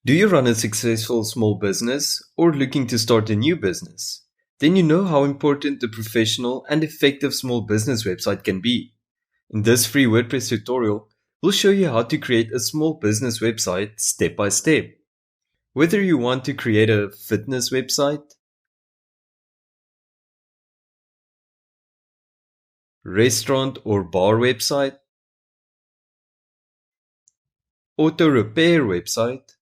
Do you run a successful small business or looking to start a new business? Then you know how important a professional and effective small business website can be. In this free WordPress tutorial, we'll show you how to create a small business website step by step. Whether you want to create a fitness website, restaurant or bar website, auto repair website,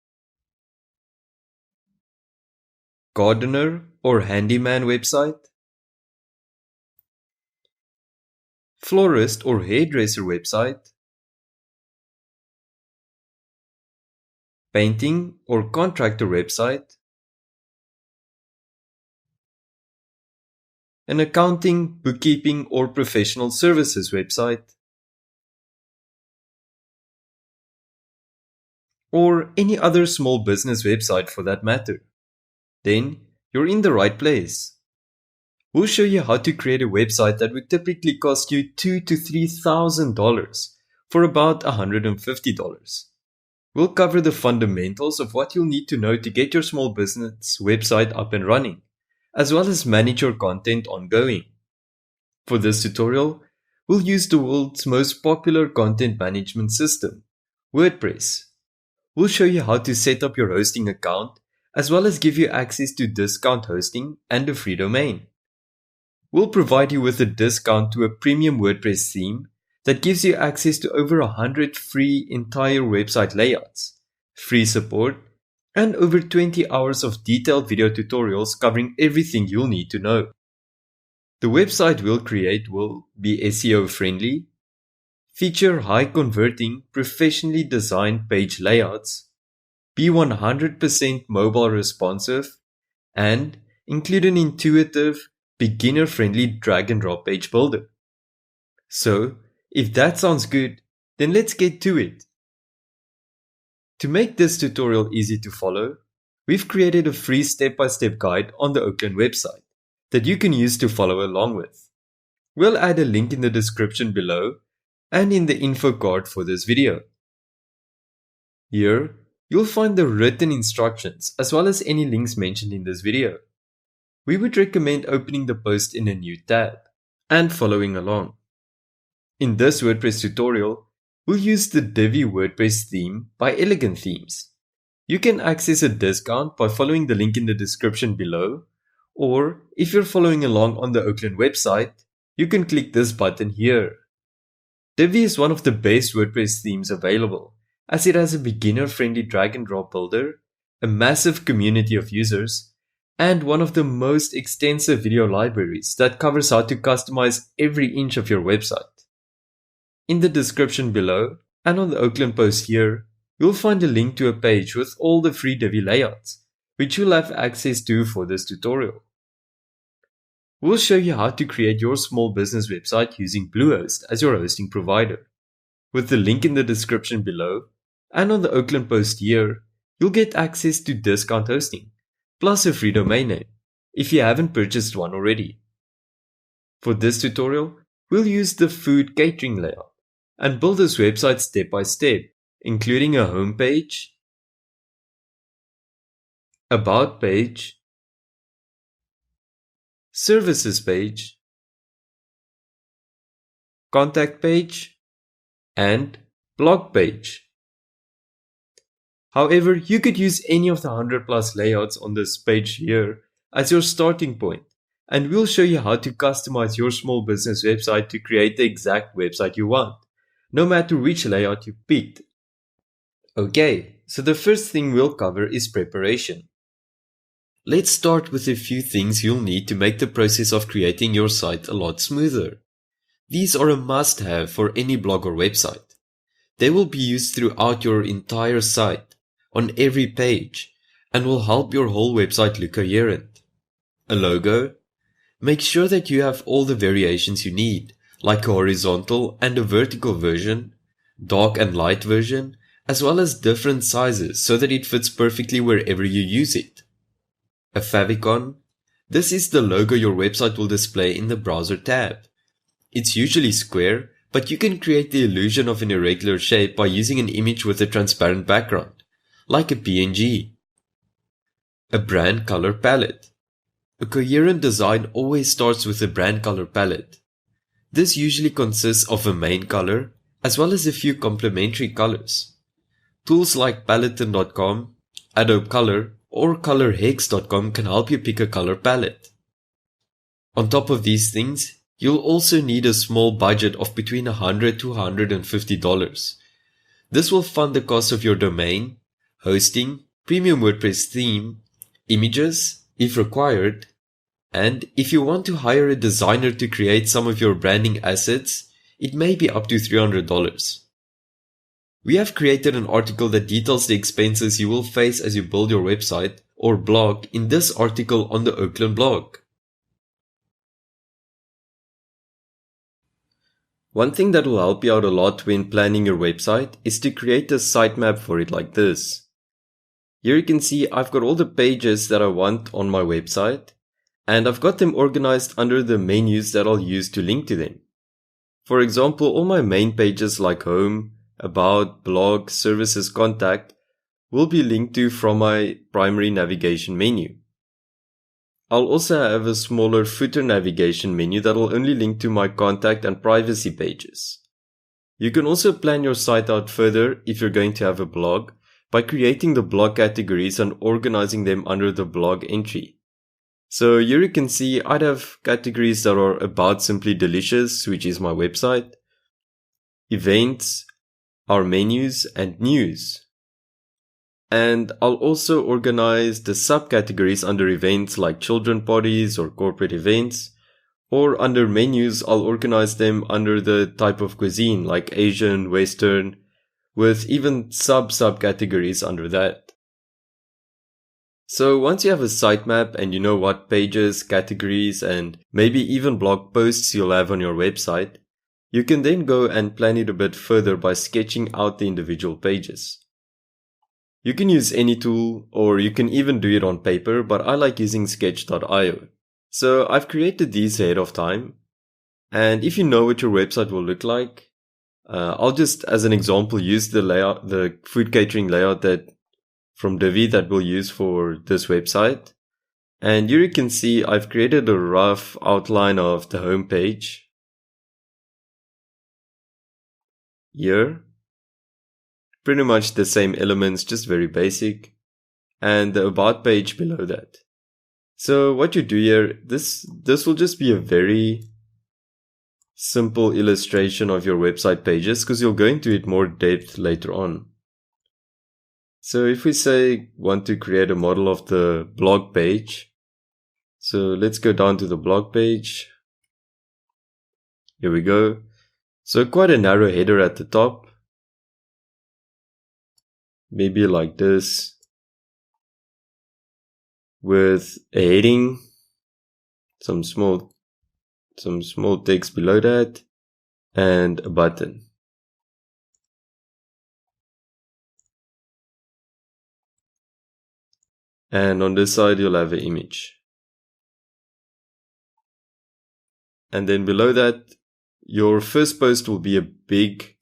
gardener or handyman website, florist or hairdresser website, painting or contractor website, an accounting, bookkeeping or professional services website, or any other small business website for that matter, then you're in the right place. We'll show you how to create a website that would typically cost you $2,000 to $3,000 for about $150. We'll cover the fundamentals of what you'll need to know to get your small business website up and running, as well as manage your content ongoing. For this tutorial, we'll use the world's most popular content management system, WordPress. We'll show you how to set up your hosting account, as well as give you access to discount hosting and a free domain. We'll provide you with a discount to a premium WordPress theme that gives you access to over 100 free entire website layouts, free support, and over 20 hours of detailed video tutorials covering everything you'll need to know. The website we'll create will be SEO friendly, feature high converting, professionally designed page layouts, be 100% mobile responsive, and include an intuitive, beginner-friendly drag-and-drop page builder. So, if that sounds good, then let's get to it. To make this tutorial easy to follow, we've created a free step-by-step guide on the Oakland website that you can use to follow along with. We'll add a link in the description below and in the info card for this video. Here, you'll find the written instructions as well as any links mentioned in this video. We would recommend opening the post in a new tab and following along. In this WordPress tutorial, we'll use the Divi WordPress theme by Elegant Themes. You can access a discount by following the link in the description below, or if you're following along on the Oakland website, you can click this button here. Divi is one of the best WordPress themes available, as it has a beginner-friendly drag-and-drop builder, a massive community of users, and one of the most extensive video libraries that covers how to customize every inch of your website. In the description below and on the Oakland post here, you'll find a link to a page with all the free Divi layouts, which you'll have access to for this tutorial. We'll show you how to create your small business website using Bluehost as your hosting provider. With the link in the description below and on the Oakland post here, you'll get access to discount hosting, plus a free domain name, if you haven't purchased one already. For this tutorial, we'll use the food catering layout and build this website step by step, including a home page, about page, services page, contact page, and blog page. However, you could use any of the 100 plus layouts on this page here as your starting point, and we'll show you how to customize your small business website to create the exact website you want, no matter which layout you picked. Okay, so the first thing we'll cover is preparation. Let's start with a few things you'll need to make the process of creating your site a lot smoother. These are a must-have for any blog or website. They will be used throughout your entire site, on every page, and will help your whole website look coherent. A logo. Make sure that you have all the variations you need, like a horizontal and a vertical version, dark and light version, as well as different sizes so that it fits perfectly wherever you use it. A favicon. This is the logo your website will display in the browser tab. It's usually square, but you can create the illusion of an irregular shape by using an image with a transparent background, like a PNG. A brand color palette. A coherent design always starts with a brand color palette. This usually consists of a main color, as well as a few complementary colors. Tools like Paletton.com, Adobe Color, or ColorHex.com can help you pick a color palette. On top of these things, you'll also need a small budget of between $100 to $150. This will fund the cost of your domain, hosting, premium WordPress theme, images, if required, and if you want to hire a designer to create some of your branding assets, it may be up to $300. We have created an article that details the expenses you will face as you build your website or blog in this article on the Oakland blog. One thing that will help you out a lot when planning your website is to create a sitemap for it like this. Here you can see I've got all the pages that I want on my website, and I've got them organized under the menus that I'll use to link to them. For example, all my main pages like Home, About, Blog, Services, Contact will be linked to from my primary navigation menu. I'll also have a smaller footer navigation menu that will only link to my contact and privacy pages. You can also plan your site out further if you're going to have a blog by creating the blog categories and organizing them under the blog entry. So here you can see I'd have categories that are about Simply Delicious, which is my website, events, our menus, and news. And I'll also organize the subcategories under events like children parties or corporate events, or under menus I'll organize them under the type of cuisine like Asian, Western, with even subcategories under that. So once you have a sitemap and you know what pages, categories, and maybe even blog posts you'll have on your website, you can then go and plan it a bit further by sketching out the individual pages. You can use any tool, or you can even do it on paper, but I like using Sketch.io. So I've created these ahead of time, and if you know what your website will look like, I'll just, as an example, use the layout, the food catering layout from Divi that we'll use for this website. And here you can see I've created a rough outline of the home page. Here. Pretty much the same elements, just very basic. And the about page below that. So what you do here, this will just be a very simple illustration of your website pages because you'll go into it more depth later on. So if we say want to create a model of the blog page, so let's go down to the blog page. Here we go. So quite a narrow header at the top. Maybe like this. With a heading, some small text below that, and a button. And on this side, you'll have an image. And then below that, your first post will be a big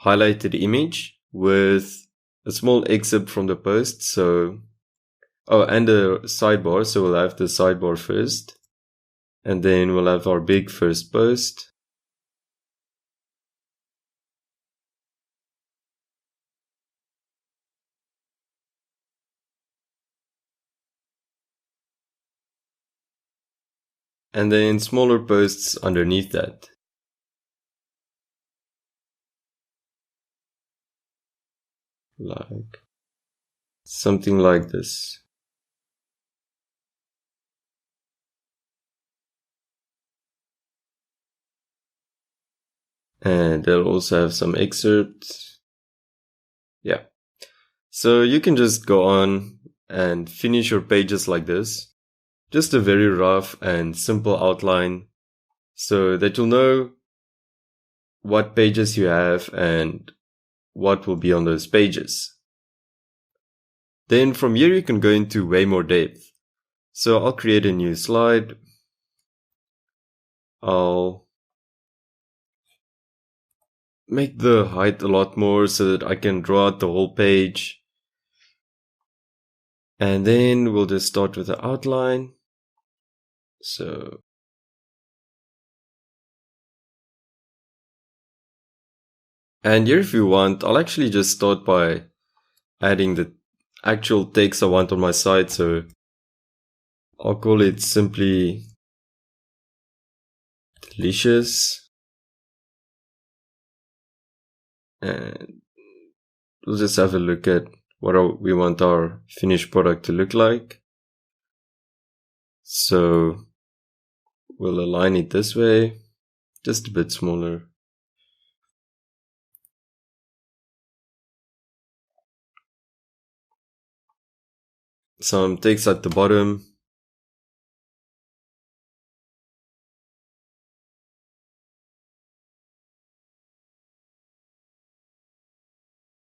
highlighted image with a small excerpt from the post. So, and a sidebar. So we'll have the sidebar first. And then we'll have our big first post. And then smaller posts underneath that. Like something like this. And they'll also have some excerpts. Yeah. So you can just go on and finish your pages like this. Just a very rough and simple outline so that you'll know what pages you have and what will be on those pages. Then from here you can go into way more depth. So I'll create a new slide. I'll make the height a lot more so that I can draw out the whole page. And then we'll just start with the outline. And here, if you want, I'll actually just start by adding the actual text I want on my site. So I'll call it simply delicious. And we'll just have a look at what we want our finished product to look like. So we'll align it this way, just a bit smaller. Some text at the bottom.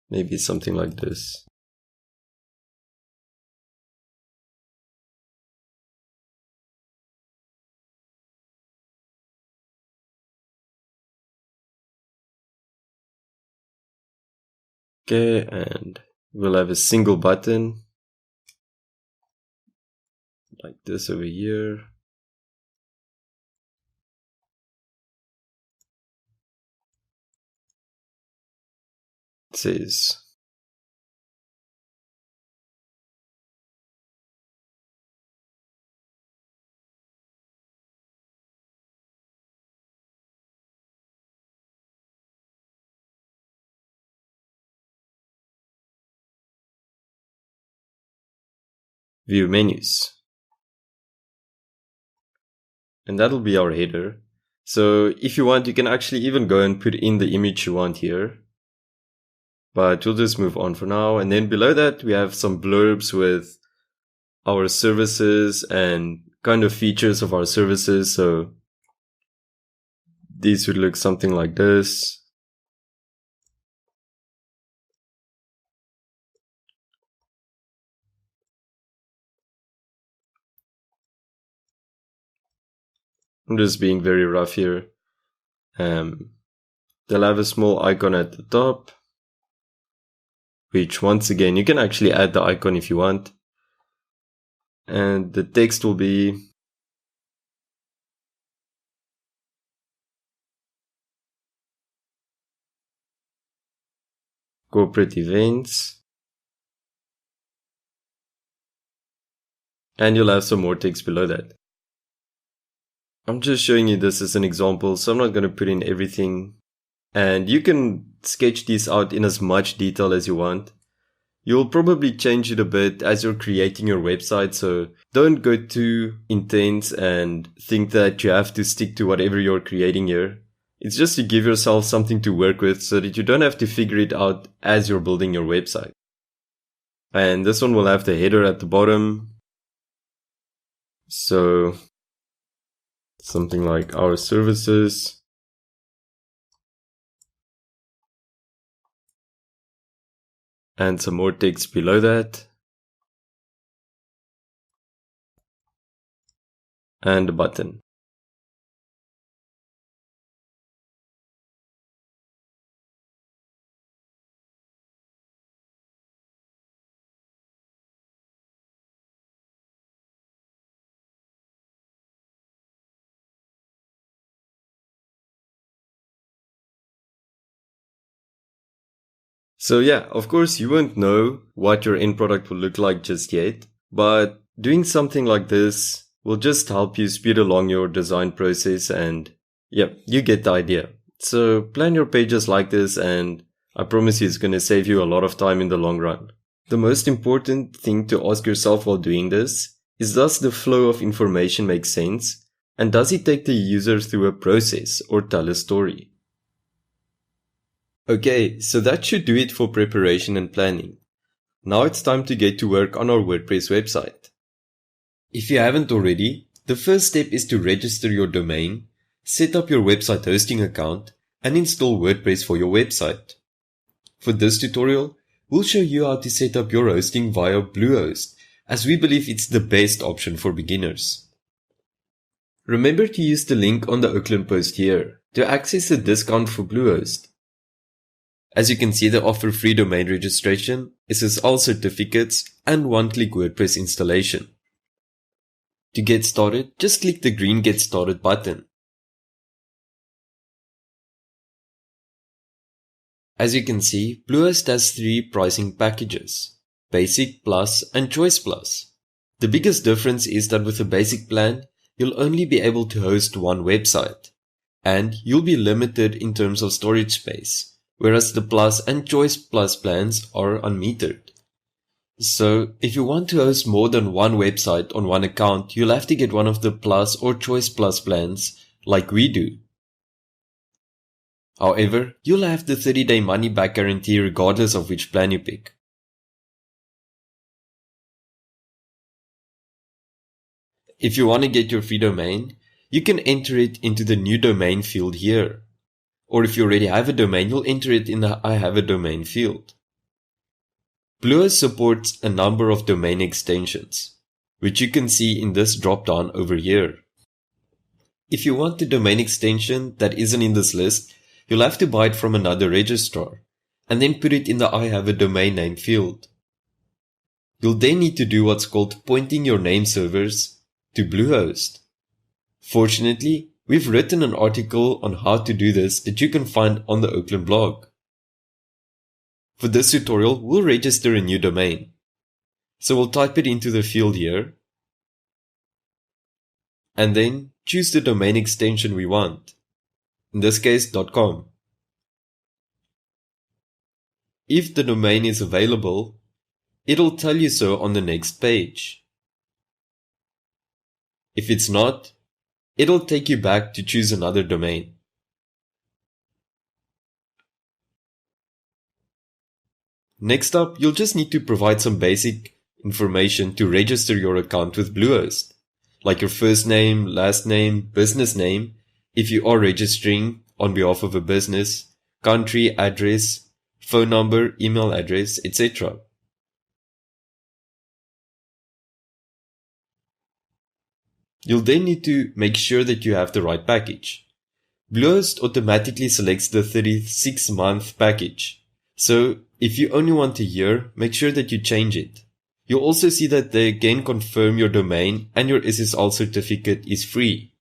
Maybe something like this. Okay, and we'll have a single button like this over here. It says view menus. And that'll be our header. So if you want, you can actually even go and put in the image you want here. But we'll just move on for now. And then below that, we have some blurbs with our services and kind of features of our services. So these would look something like this. I'm just being very rough here. They'll have a small icon at the top, which once again, you can actually add the icon if you want. And the text will be corporate events. And you'll have some more text below that. I'm just showing you this as an example, so I'm not going to put in everything. And you can sketch these out in as much detail as you want. You'll probably change it a bit as you're creating your website, so don't go too intense and think that you have to stick to whatever you're creating here. It's just to give yourself something to work with so that you don't have to figure it out as you're building your website. And this one will have the header at the bottom. So something like our services. And some more text below that. And a button. So yeah, of course you won't know what your end product will look like just yet, but doing something like this will just help you speed along your design process, and yeah, you get the idea. So plan your pages like this, and I promise you it's going to save you a lot of time in the long run. The most important thing to ask yourself while doing this is, does the flow of information make sense? And does it take the user through a process or tell a story? Okay, so that should do it for preparation and planning. Now it's time to get to work on our WordPress website. If you haven't already, the first step is to register your domain, set up your website hosting account, and install WordPress for your website. For this tutorial, we'll show you how to set up your hosting via Bluehost, as we believe it's the best option for beginners. Remember to use the link on the Oakland post here to access a discount for Bluehost. As you can see, they offer free domain registration, SSL certificates, and one-click WordPress installation. To get started, just click the green Get Started button. As you can see, Bluehost has 3 pricing packages: Basic, Plus, and Choice Plus. The biggest difference is that with the Basic plan, you'll only be able to host one website, and you'll be limited in terms of storage space, whereas the Plus and Choice Plus plans are unmetered. So, if you want to host more than one website on one account, you'll have to get one of the Plus or Choice Plus plans, like we do. However, you'll have the 30-day money-back guarantee regardless of which plan you pick. If you want to get your free domain, you can enter it into the new domain field here. Or if you already have a domain, you'll enter it in the I have a domain field. Bluehost supports a number of domain extensions, which you can see in this drop-down over here. If you want the domain extension that isn't in this list, you'll have to buy it from another registrar, and then put it in the I have a domain name field. You'll then need to do what's called pointing your name servers to Bluehost. Fortunately, we've written an article on how to do this that you can find on the Oakland blog. For this tutorial, we'll register a new domain. So we'll type it into the field here, and then choose the domain extension we want, in this case .com. If the domain is available, it'll tell you so on the next page. If it's not, it'll take you back to choose another domain. Next up, you'll just need to provide some basic information to register your account with Bluehost, like your first name, last name, business name, if you are registering on behalf of a business, country, address, phone number, email address, etc. You'll then need to make sure that you have the right package. Bluehost automatically selects the 36-month package. So if you only want a year, make sure that you change it. You'll also see that they again confirm your domain and your SSL certificate is free.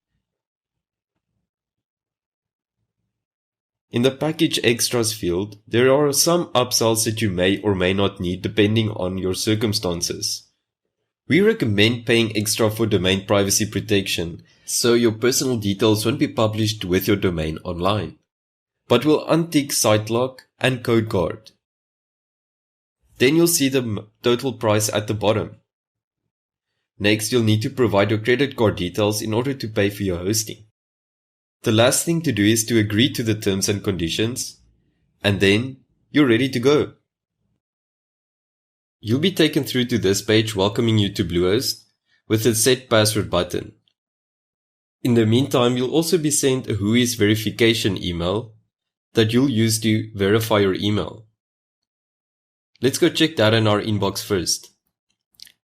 In the package extras field, there are some upsells that you may or may not need depending on your circumstances. We recommend paying extra for domain privacy protection, so your personal details won't be published with your domain online. But we'll untick site lock and code guard. Then you'll see the total price at the bottom. Next, you'll need to provide your credit card details in order to pay for your hosting. The last thing to do is to agree to the terms and conditions, and then you're ready to go. You'll be taken through to this page welcoming you to Bluehost with a Set Password button. In the meantime, you'll also be sent a WHOIS verification email that you'll use to verify your email. Let's go check that in our inbox first.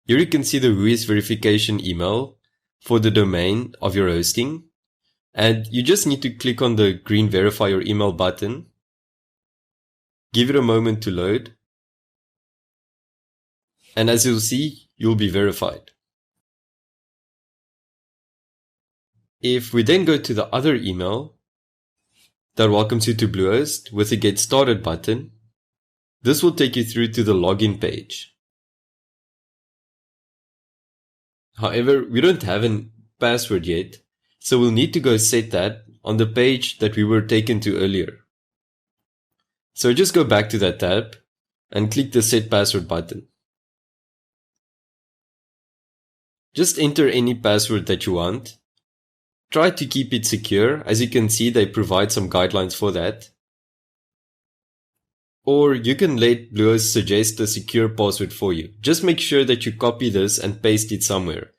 Here you can see the WHOIS verification email for the domain of your hosting, and you just need to click on the green Verify Your Email button. Give it a moment to load. And as you'll see, you'll be verified. If we then go to the other email that welcomes you to Bluehost with a Get Started button, this will take you through to the login page. However, we don't have a password yet, so we'll need to go set that on the page that we were taken to earlier. So just go back to that tab and click the Set Password button. Just enter any password that you want. Try to keep it secure. As you can see, they provide some guidelines for that. Or you can let Bluehost suggest a secure password for you. Just make sure that you copy this and paste it somewhere.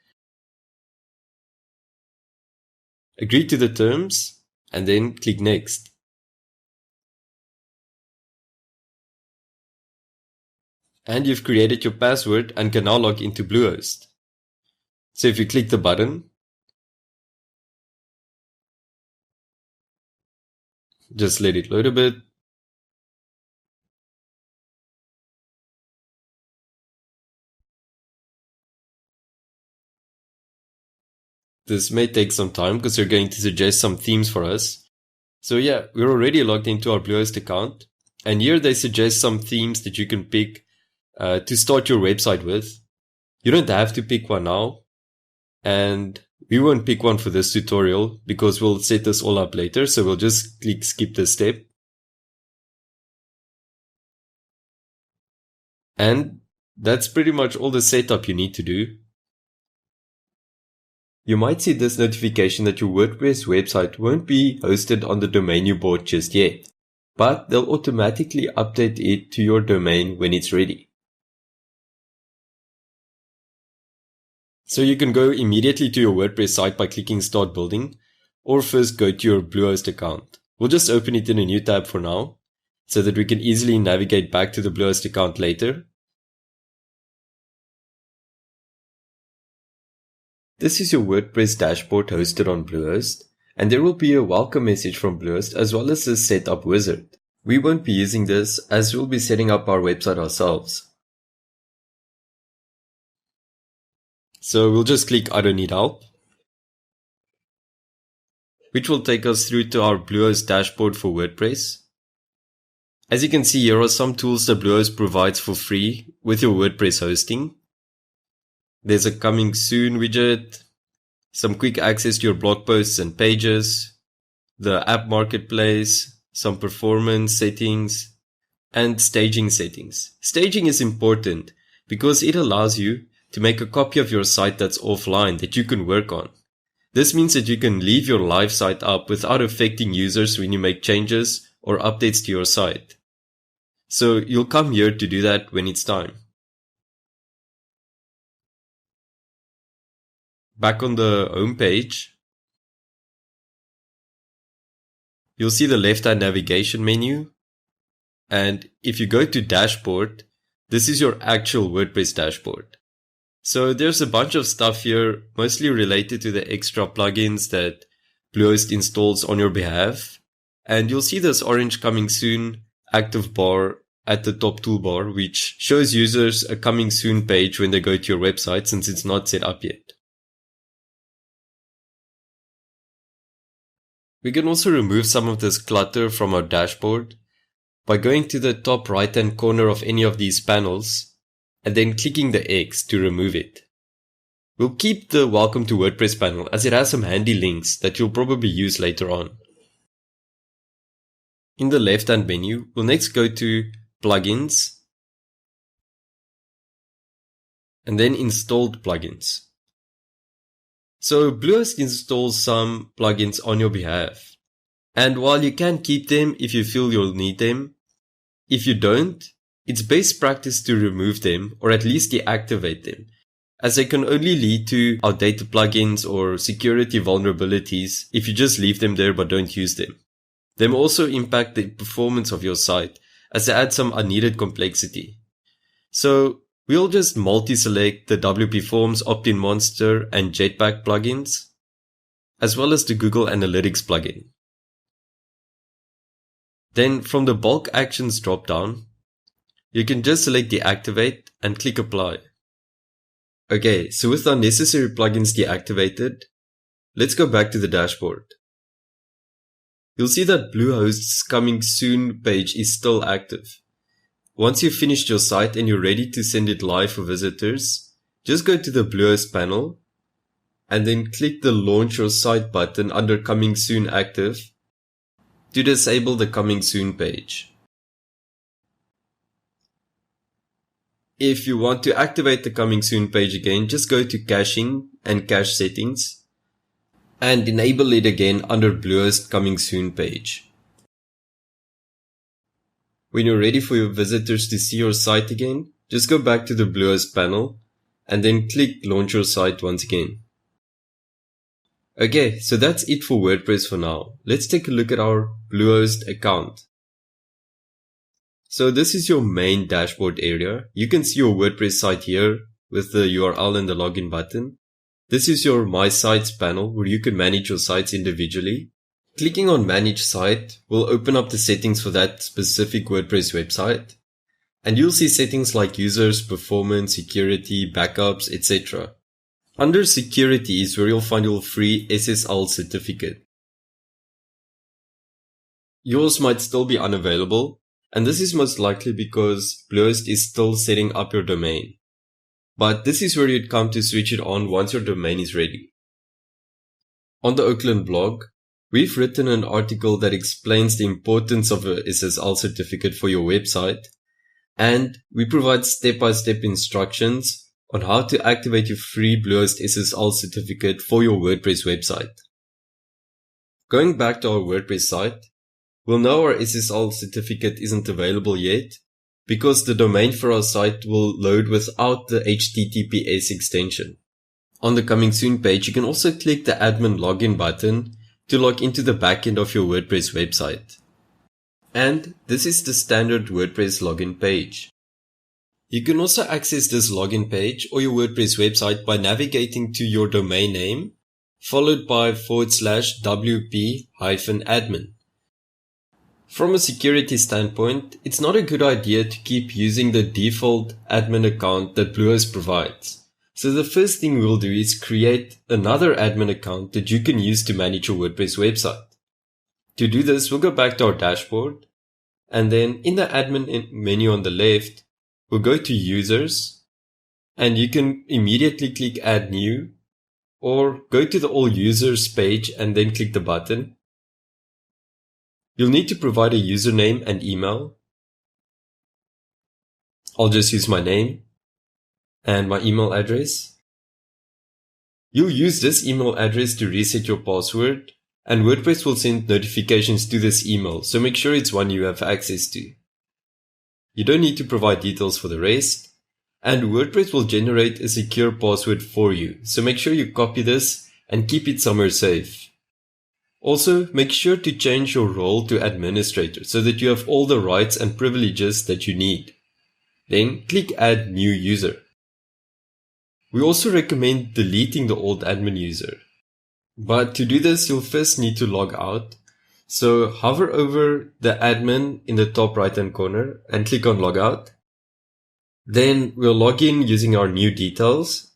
Agree to the terms and then click Next. And you've created your password and can now log into Bluehost. So if you click the button, just let it load a bit. This may take some time because you're going to suggest some themes for us. So yeah, we're already logged into our Bluehost account. And here they suggest some themes that you can pick to start your website with. You don't have to pick one now. And we won't pick one for this tutorial because we'll set this all up later. So we'll just click skip this step. And that's pretty much all the setup you need to do. You might see this notification that your WordPress website won't be hosted on the domain you bought just yet, but they'll automatically update it to your domain when it's ready. So you can go immediately to your WordPress site by clicking Start Building, or first go to your Bluehost account. We'll just open it in a new tab for now, so that we can easily navigate back to the Bluehost account later. This is your WordPress dashboard hosted on Bluehost, and there will be a welcome message from Bluehost as well as a setup wizard. We won't be using this as we'll be setting up our website ourselves. So we'll just click I don't need help, which will take us through to our Bluehost dashboard for WordPress. As you can see, here are some tools that Bluehost provides for free with your WordPress hosting. There's a coming soon widget, some quick access to your blog posts and pages, the app marketplace, some performance settings, and staging settings. Staging is important because it allows you to make a copy of your site that's offline that you can work on. This means that you can leave your live site up without affecting users when you make changes or updates to your site. So you'll come here to do that when it's time. Back on the home page, you'll see the left-hand navigation menu. And if you go to dashboard, this is your actual WordPress dashboard. So there's a bunch of stuff here, mostly related to the extra plugins that Bluehost installs on your behalf. And you'll see this orange coming soon active bar at the top toolbar, which shows users a coming soon page when they go to your website since it's not set up yet. We can also remove some of this clutter from our dashboard by going to the top right-hand corner of any of these panels and then clicking the X to remove it. We'll keep the Welcome to WordPress panel as it has some handy links that you'll probably use later on. In the left-hand menu, we'll next go to Plugins and then Installed Plugins. So Bluehost installs some plugins on your behalf. And while you can keep them if you feel you'll need them, if you don't, it's best practice to remove them or at least deactivate them, as they can only lead to outdated plugins or security vulnerabilities if you just leave them there but don't use them. They may also impact the performance of your site as they add some unneeded complexity. So we'll just multi-select the WP Forms, Opt-in Monster, and Jetpack plugins, as well as the Google Analytics plugin. Then from the Bulk Actions dropdown, you can just select Deactivate and click Apply. Okay, so with our necessary plugins deactivated, let's go back to the dashboard. You'll see that Bluehost's Coming Soon page is still active. Once you've finished your site and you're ready to send it live for visitors, just go to the Bluehost panel and then click the Launch Your Site button under Coming Soon Active to disable the Coming Soon page. If you want to activate the Coming Soon page again, just go to Caching and Cache Settings and enable it again under Bluehost Coming Soon page. When you're ready for your visitors to see your site again, just go back to the Bluehost panel and then click Launch Your Site once again. Okay, so that's it for WordPress for now. Let's take a look at our Bluehost account. So this is your main dashboard area. You can see your WordPress site here with the URL and the login button. This is your My Sites panel where you can manage your sites individually. Clicking on Manage Site will open up the settings for that specific WordPress website. And you'll see settings like users, performance, security, backups, etc. Under security is where you'll find your free SSL certificate. Yours might still be unavailable, and this is most likely because Bluehost is still setting up your domain. But this is where you'd come to switch it on once your domain is ready. On the Oakland blog, we've written an article that explains the importance of a SSL certificate for your website, and we provide step-by-step instructions on how to activate your free Bluehost SSL certificate for your WordPress website. Going back to our WordPress site, we'll know our SSL certificate isn't available yet because the domain for our site will load without the HTTPS extension. On the Coming Soon page, you can also click the admin login button to log into the backend of your WordPress website. And this is the standard WordPress login page. You can also access this login page or your WordPress website by navigating to your domain name, followed by /wp-admin. From a security standpoint, it's not a good idea to keep using the default admin account that Bluehost provides. So the first thing we'll do is create another admin account that you can use to manage your WordPress website. To do this, we'll go back to our dashboard, and then in the admin menu on the left, we'll go to users, and you can immediately click add new, or go to the all users page and then click the button. You'll need to provide a username and email. I'll just use my name and my email address. You'll use this email address to reset your password, and WordPress will send notifications to this email, so make sure it's one you have access to. You don't need to provide details for the rest, and WordPress will generate a secure password for you, so make sure you copy this and keep it somewhere safe. Also, make sure to change your role to administrator so that you have all the rights and privileges that you need. Then click add new user. We also recommend deleting the old admin user. But to do this, you'll first need to log out. So hover over the admin in the top right hand corner and click on logout. Then we'll log in using our new details.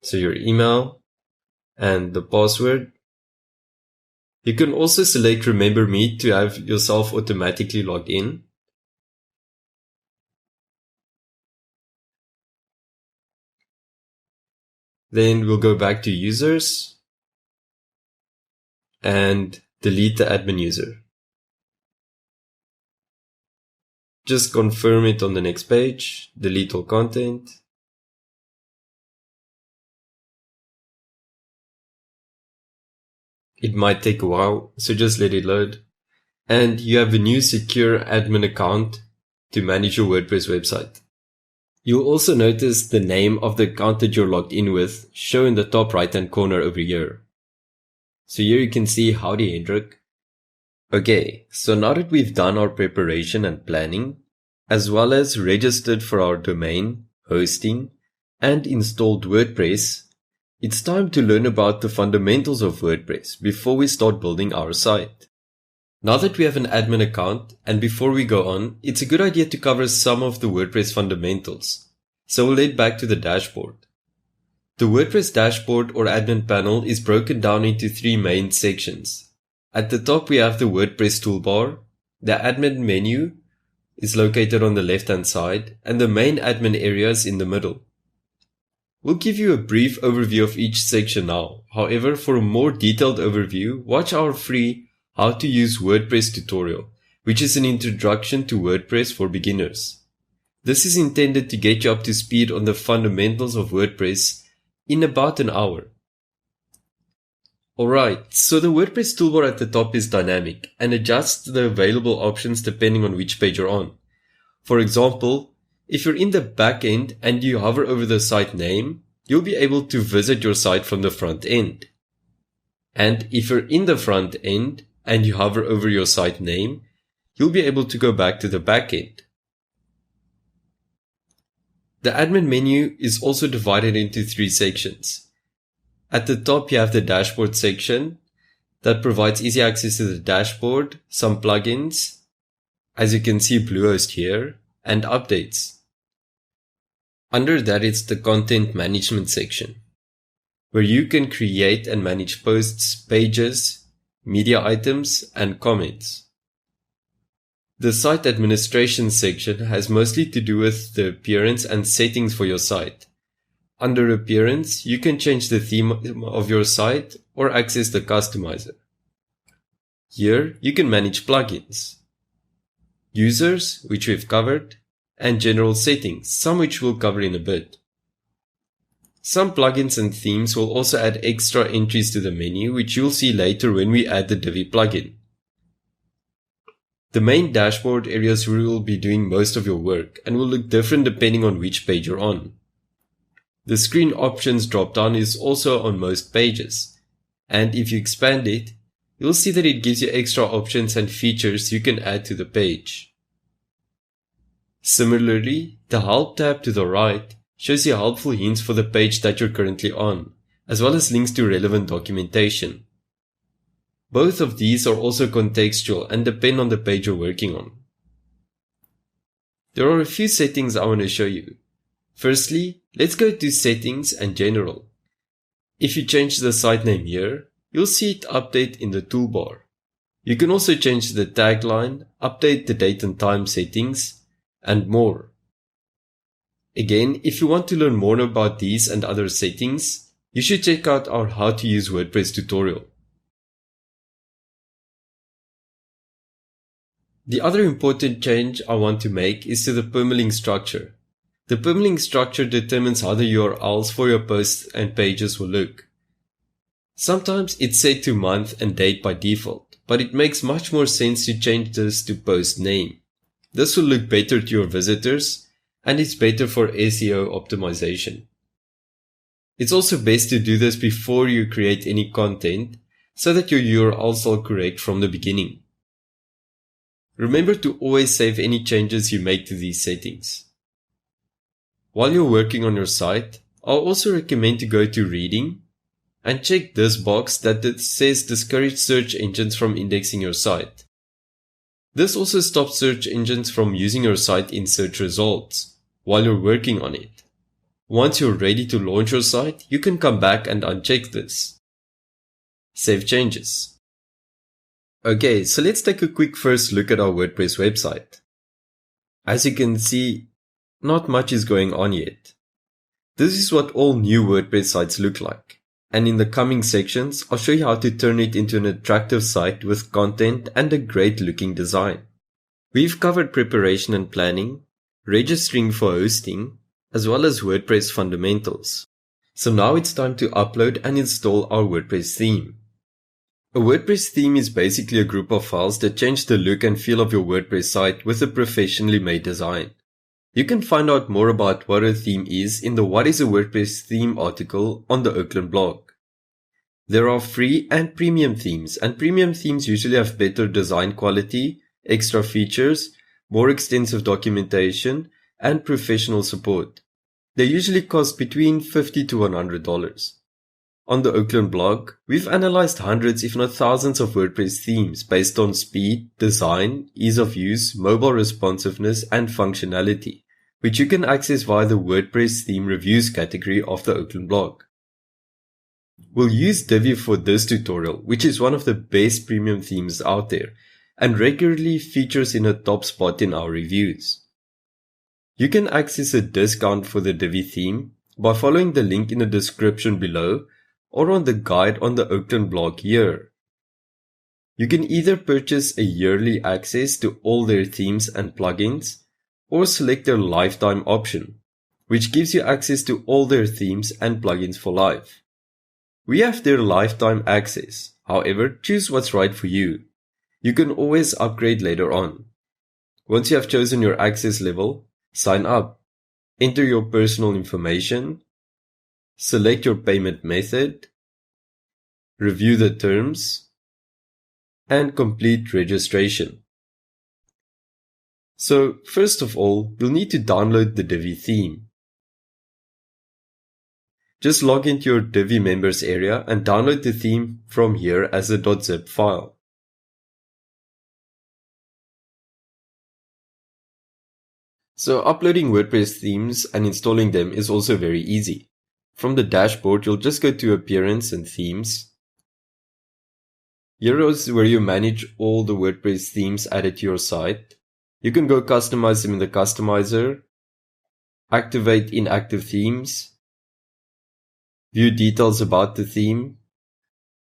So your email and the password. You can also select Remember Me to have yourself automatically log in. Then we'll go back to users and delete the admin user. Just confirm it on the next page, delete all content. It might take a while, so just let it load. And you have a new secure admin account to manage your WordPress website. You'll also notice the name of the account that you're logged in with show in the top right hand corner over here. So here you can see Howdy Hendrik. Okay, so now that we've done our preparation and planning, as well as registered for our domain, hosting, and installed WordPress, it's time to learn about the fundamentals of WordPress before we start building our site. Now that we have an admin account, and before we go on, it's a good idea to cover some of the WordPress fundamentals. So we'll head back to the dashboard. The WordPress dashboard or admin panel is broken down into three main sections. At the top we have the WordPress toolbar, the admin menu is located on the left hand side, and the main admin area is in the middle. We'll give you a brief overview of each section now. However, for a more detailed overview, watch our free How to Use WordPress tutorial, which is an introduction to WordPress for beginners. This is intended to get you up to speed on the fundamentals of WordPress in about an hour. Alright, so the WordPress toolbar at the top is dynamic and adjusts the available options depending on which page you're on. For example, if you're in the back end and you hover over the site name, you'll be able to visit your site from the front end. And if you're in the front end and you hover over your site name, you'll be able to go back to the back end. The admin menu is also divided into three sections. At the top you have the dashboard section that provides easy access to the dashboard, some plugins, as you can see Bluehost here, and updates. Under that, it's the content management section, where you can create and manage posts, pages, media items, and comments. The site administration section has mostly to do with the appearance and settings for your site. Under appearance, you can change the theme of your site or access the customizer. Here, you can manage plugins, users, which we've covered, and general settings, some which we'll cover in a bit. Some plugins and themes will also add extra entries to the menu, which you'll see later when we add the Divi plugin. The main dashboard areas where you will be doing most of your work and will look different depending on which page you're on. The screen options dropdown is also on most pages, and if you expand it, you'll see that it gives you extra options and features you can add to the page. Similarly, the Help tab to the right shows you helpful hints for the page that you're currently on, as well as links to relevant documentation. Both of these are also contextual and depend on the page you're working on. There are a few settings I want to show you. Firstly, let's go to Settings and General. If you change the site name here, you'll see it update in the toolbar. You can also change the tagline, update the date and time settings, and more. Again, if you want to learn more about these and other settings, you should check out our How to Use WordPress tutorial. The other important change I want to make is to the permalink structure. The permalink structure determines how the URLs for your posts and pages will look. Sometimes it's set to month and date by default, but it makes much more sense to change this to post name. This will look better to your visitors, and it's better for SEO optimization. It's also best to do this before you create any content, so that your URLs are correct from the beginning. Remember to always save any changes you make to these settings. While you're working on your site, I'll also recommend to go to Reading and check this box that says discourage search engines from indexing your site. This also stops search engines from using your site in search results while you're working on it. Once you're ready to launch your site, you can come back and uncheck this. Save changes. Okay, so let's take a quick first look at our WordPress website. As you can see, not much is going on yet. This is what all new WordPress sites look like. And in the coming sections, I'll show you how to turn it into an attractive site with content and a great looking design. We've covered preparation and planning, registering for hosting, as well as WordPress fundamentals. So now it's time to upload and install our WordPress theme. A WordPress theme is basically a group of files that change the look and feel of your WordPress site with a professionally made design. You can find out more about what a theme is in the What is a WordPress Theme article on the Oakland blog. There are free and premium themes, and premium themes usually have better design quality, extra features, more extensive documentation, and professional support. They usually cost between $50 to $100. On the Oakland blog, we've analyzed hundreds if not thousands of WordPress themes based on speed, design, ease of use, mobile responsiveness, and functionality, which you can access via the WordPress theme reviews category of the Oakland blog. We'll use Divi for this tutorial, which is one of the best premium themes out there and regularly features in a top spot in our reviews. You can access a discount for the Divi theme by following the link in the description below or on the guide on the Oakland blog here. You can either purchase a yearly access to all their themes and plugins, or select their lifetime option, which gives you access to all their themes and plugins for life. We have their lifetime access, however, choose what's right for you. You can always upgrade later on. Once you have chosen your access level, sign up, enter your personal information, select your payment method, review the terms, and complete registration. So, first of all, you'll need to download the Divi theme. Just log into your Divi members area and download the theme from here as a .zip file. So uploading WordPress themes and installing them is also very easy. From the dashboard, you'll just go to Appearance and Themes. Here is where you manage all the WordPress themes added to your site. You can go customize them in the customizer, activate inactive themes, view details about the theme,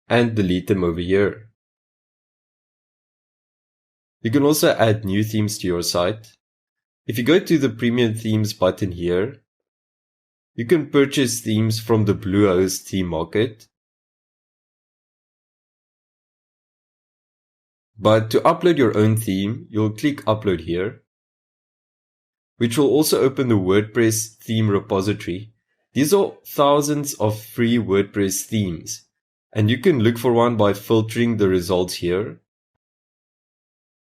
and delete them over here. You can also add new themes to your site. If you go to the Premium Themes button here, you can purchase themes from the Bluehost theme market. But to upload your own theme, you'll click Upload here, which will also open the WordPress theme repository. These are thousands of free WordPress themes, and you can look for one by filtering the results here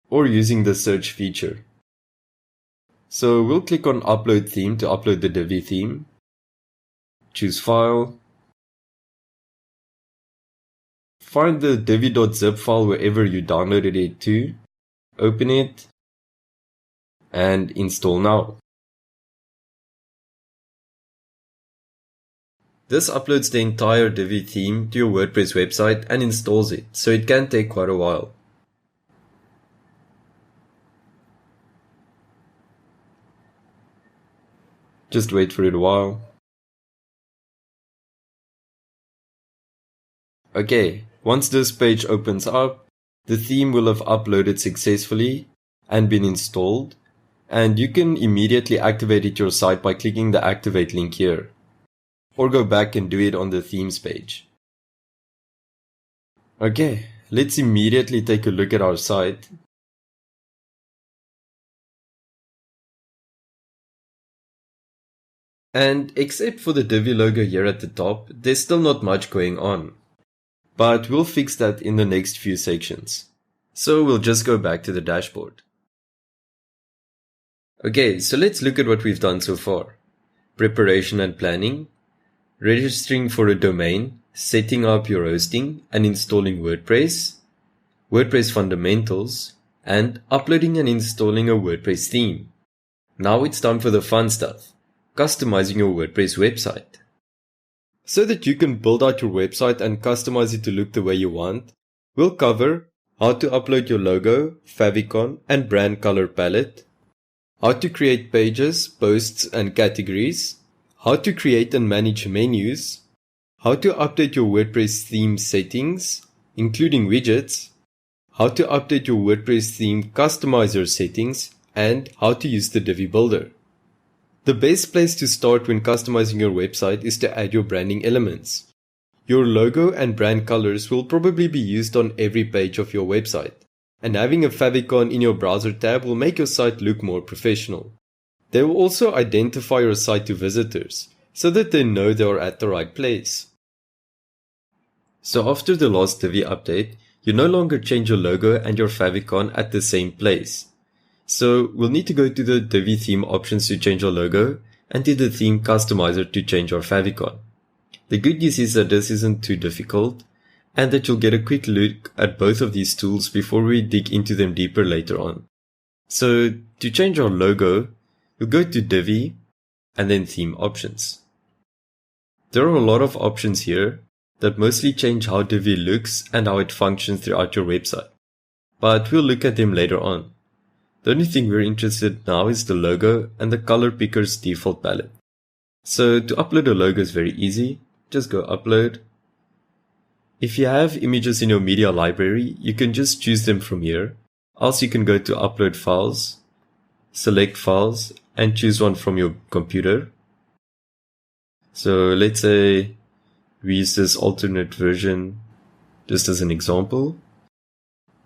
or using the search feature. So we'll click on Upload Theme to upload the Divi theme. Choose File. Find the divi.zip file wherever you downloaded it to. Open it and install now. This uploads the entire Divi theme to your WordPress website and installs it, so it can take quite a while. Just wait for it a while. Okay, once this page opens up, the theme will have uploaded successfully and been installed, and you can immediately activate it to your site by clicking the Activate link here, or go back and do it on the themes page. Okay, let's immediately take a look at our site. And except for the Divi logo here at the top, there's still not much going on. But we'll fix that in the next few sections. So we'll just go back to the dashboard. Okay, so let's look at what we've done so far. Preparation and planning, registering for a domain, setting up your hosting and installing WordPress, WordPress fundamentals, and uploading and installing a WordPress theme. Now it's time for the fun stuff. Customizing your WordPress website. So that you can build out your website and customize it to look the way you want, we'll cover how to upload your logo, favicon, and brand color palette, how to create pages, posts, and categories, how to create and manage menus, how to update your WordPress theme settings, including widgets, how to update your WordPress theme customizer settings, and how to use the Divi Builder. The best place to start when customizing your website is to add your branding elements. Your logo and brand colors will probably be used on every page of your website, and having a favicon in your browser tab will make your site look more professional. They will also identify your site to visitors, so that they know they are at the right place. So after the last Divi update, you no longer change your logo and your favicon at the same place. So we'll need to go to the Divi theme options to change our logo and to the theme customizer to change our favicon. The good news is that this isn't too difficult and that you'll get a quick look at both of these tools before we dig into them deeper later on. So to change our logo, we'll go to Divi and then theme options. There are a lot of options here that mostly change how Divi looks and how it functions throughout your website, but we'll look at them later on. The only thing we're interested in now is the logo and the color picker's default palette. So to upload a logo is very easy. Just go upload. If you have images in your media library, you can just choose them from here. Else you can go to upload files, select files, and choose one from your computer. So let's say we use this alternate version just as an example,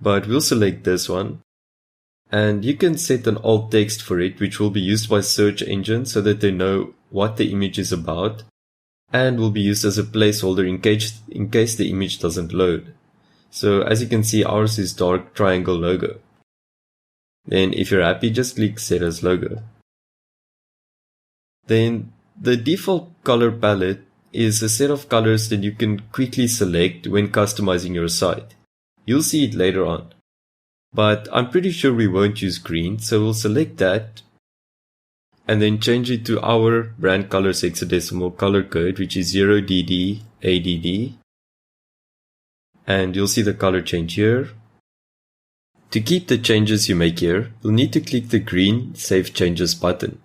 but we'll select this one. And you can set an alt text for it, which will be used by search engines so that they know what the image is about, and will be used as a placeholder in case the image doesn't load. So as you can see, ours is dark triangle logo. Then if you're happy, just click Set as Logo. Then the default color palette is a set of colors that you can quickly select when customizing your site. You'll see it later on. But I'm pretty sure we won't use green, so we'll select that. and then change it to our brand colors hexadecimal color code, which is 0DD and you'll see the color change here. To keep the changes you make here, you'll need to click the green Save Changes button.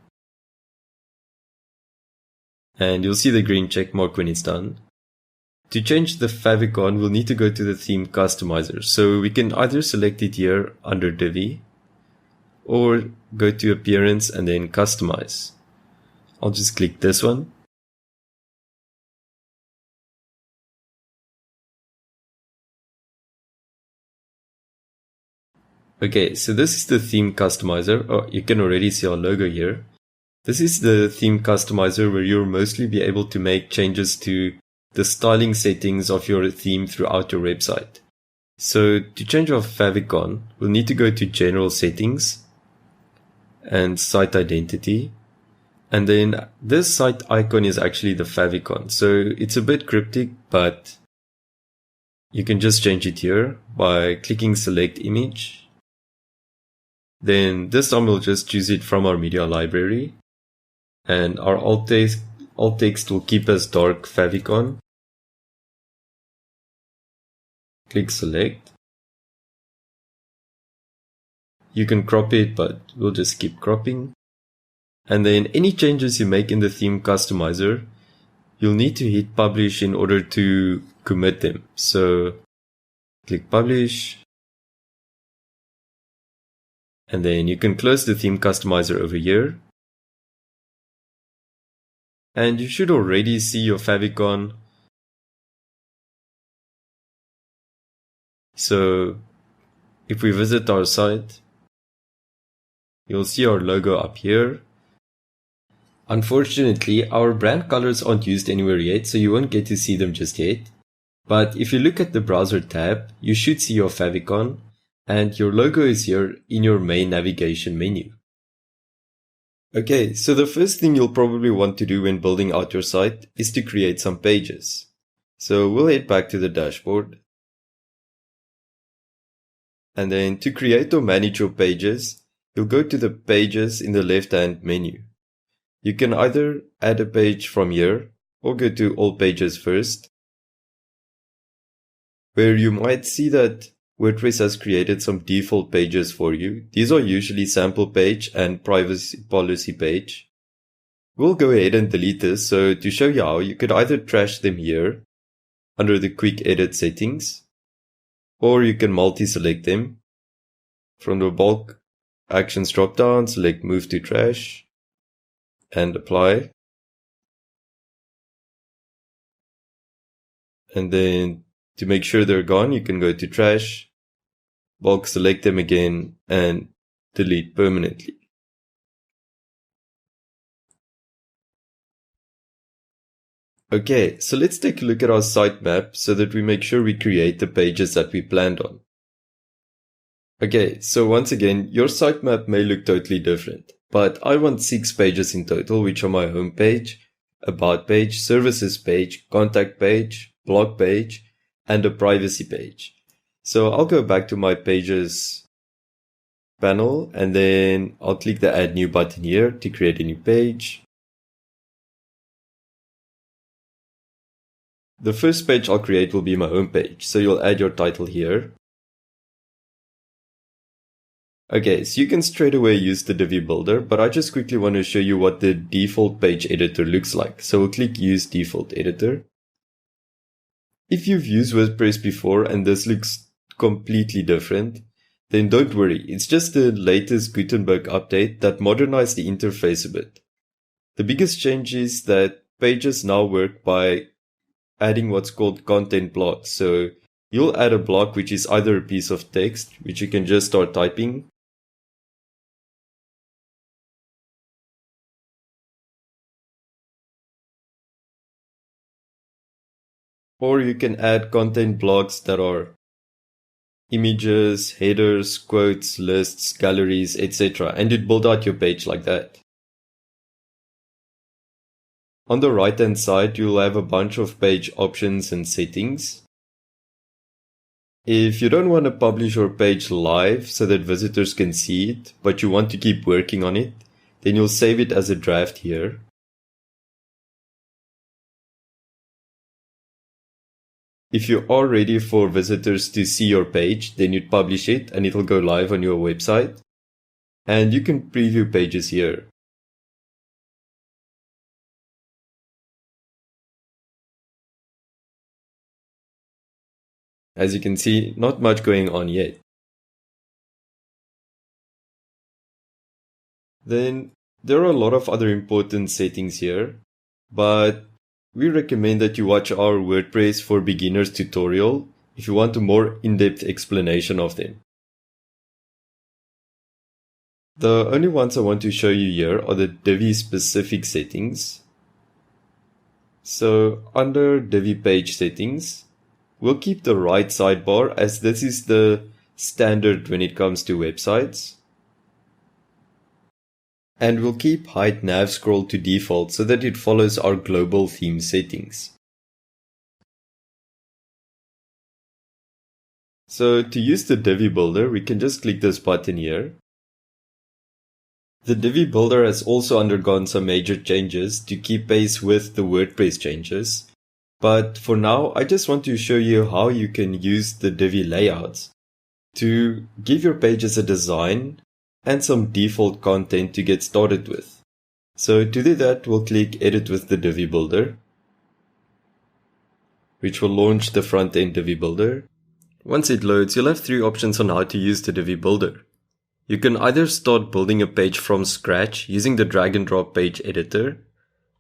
And you'll see the green check mark when it's done. To change the favicon, we'll need to go to the theme customizer. So we can either select it here under Divi, or go to Appearance and then Customize. I'll just click this one. Okay, so this is the theme customizer. Oh, you can already see our logo here. This is the theme customizer where you'll mostly be able to make changes to the styling settings of your theme throughout your website. So to change our favicon, we'll need to go to General Settings and Site Identity. And then this site icon is actually the favicon. So it's a bit cryptic, but you can just change it here by clicking Select Image. Then this time we'll just choose it from our media library. And our alt text will keep as dark favicon. Click Select. You can crop it, but we'll just keep cropping. And then any changes you make in the theme customizer, you'll need to hit Publish in order to commit them. So click Publish. And then you can close the theme customizer over here. And you should already see your favicon. So if we visit our site, you'll see our logo up here. Unfortunately, our brand colors aren't used anywhere yet, so you won't get to see them just yet. But if you look at the browser tab, you should see your favicon. And your logo is here in your main navigation menu. Okay, so the first thing you'll probably want to do when building out your site is to create some pages. So we'll head back to the dashboard. And then to create or manage your pages, you'll go to the pages in the left-hand menu. You can either add a page from here or go to all pages first, where you might see that WordPress has created some default pages for you. These are usually sample page and privacy policy page. We'll go ahead and delete this. So to show you how, you could either trash them here under the quick edit settings, or you can multi-select them. From the bulk actions drop down, select move to trash and apply. And then to make sure they're gone, you can go to trash, bulk select them again, and delete permanently. Okay, so let's take a look at our sitemap so that we make sure we create the pages that we planned on. Okay, so once again, your sitemap may look totally different, but I want 6 pages in total, which are my home page, about page, services page, contact page, blog page, and a privacy page. So I'll go back to my pages panel, and then I'll click the add new button here to create a new page. The first page I'll create will be my home page, so you'll add your title here. Okay, so you can straight away use the Divi Builder, but I just quickly want to show you what the default page editor looks like. So we'll click Use Default Editor. If you've used WordPress before and this looks completely different, then don't worry, it's just the latest Gutenberg update that modernized the interface a bit. The biggest change is that pages now work by adding what's called content blocks. So you'll add a block which is either a piece of text, which you can just start typing, or you can add content blocks that are images, headers, quotes, lists, galleries, etc. and it build out your page like that. On the right hand side, you'll have a bunch of page options and settings. If you don't want to publish your page live so that visitors can see it, but you want to keep working on it, then you'll save it as a draft here. If you are ready for visitors to see your page, then you'd publish it and it'll go live on your website. And you can preview pages here. As you can see, not much going on yet. Then there are a lot of other important settings here, but we recommend that you watch our WordPress for Beginners tutorial if you want a more in-depth explanation of them. The only ones I want to show you here are the Divi specific settings. So under Divi page settings, we'll keep the right sidebar as this is the standard when it comes to websites. And we'll keep height nav scroll to default so that it follows our global theme settings. So to use the Divi Builder, we can just click this button here. The Divi Builder has also undergone some major changes to keep pace with the WordPress changes. But for now, I just want to show you how you can use the Divi layouts to give your pages a design and some default content to get started with. So to do that, we'll click Edit with the Divi Builder, which will launch the front-end Divi Builder. Once it loads, you'll have three options on how to use the Divi Builder. You can either start building a page from scratch using the drag and drop page editor.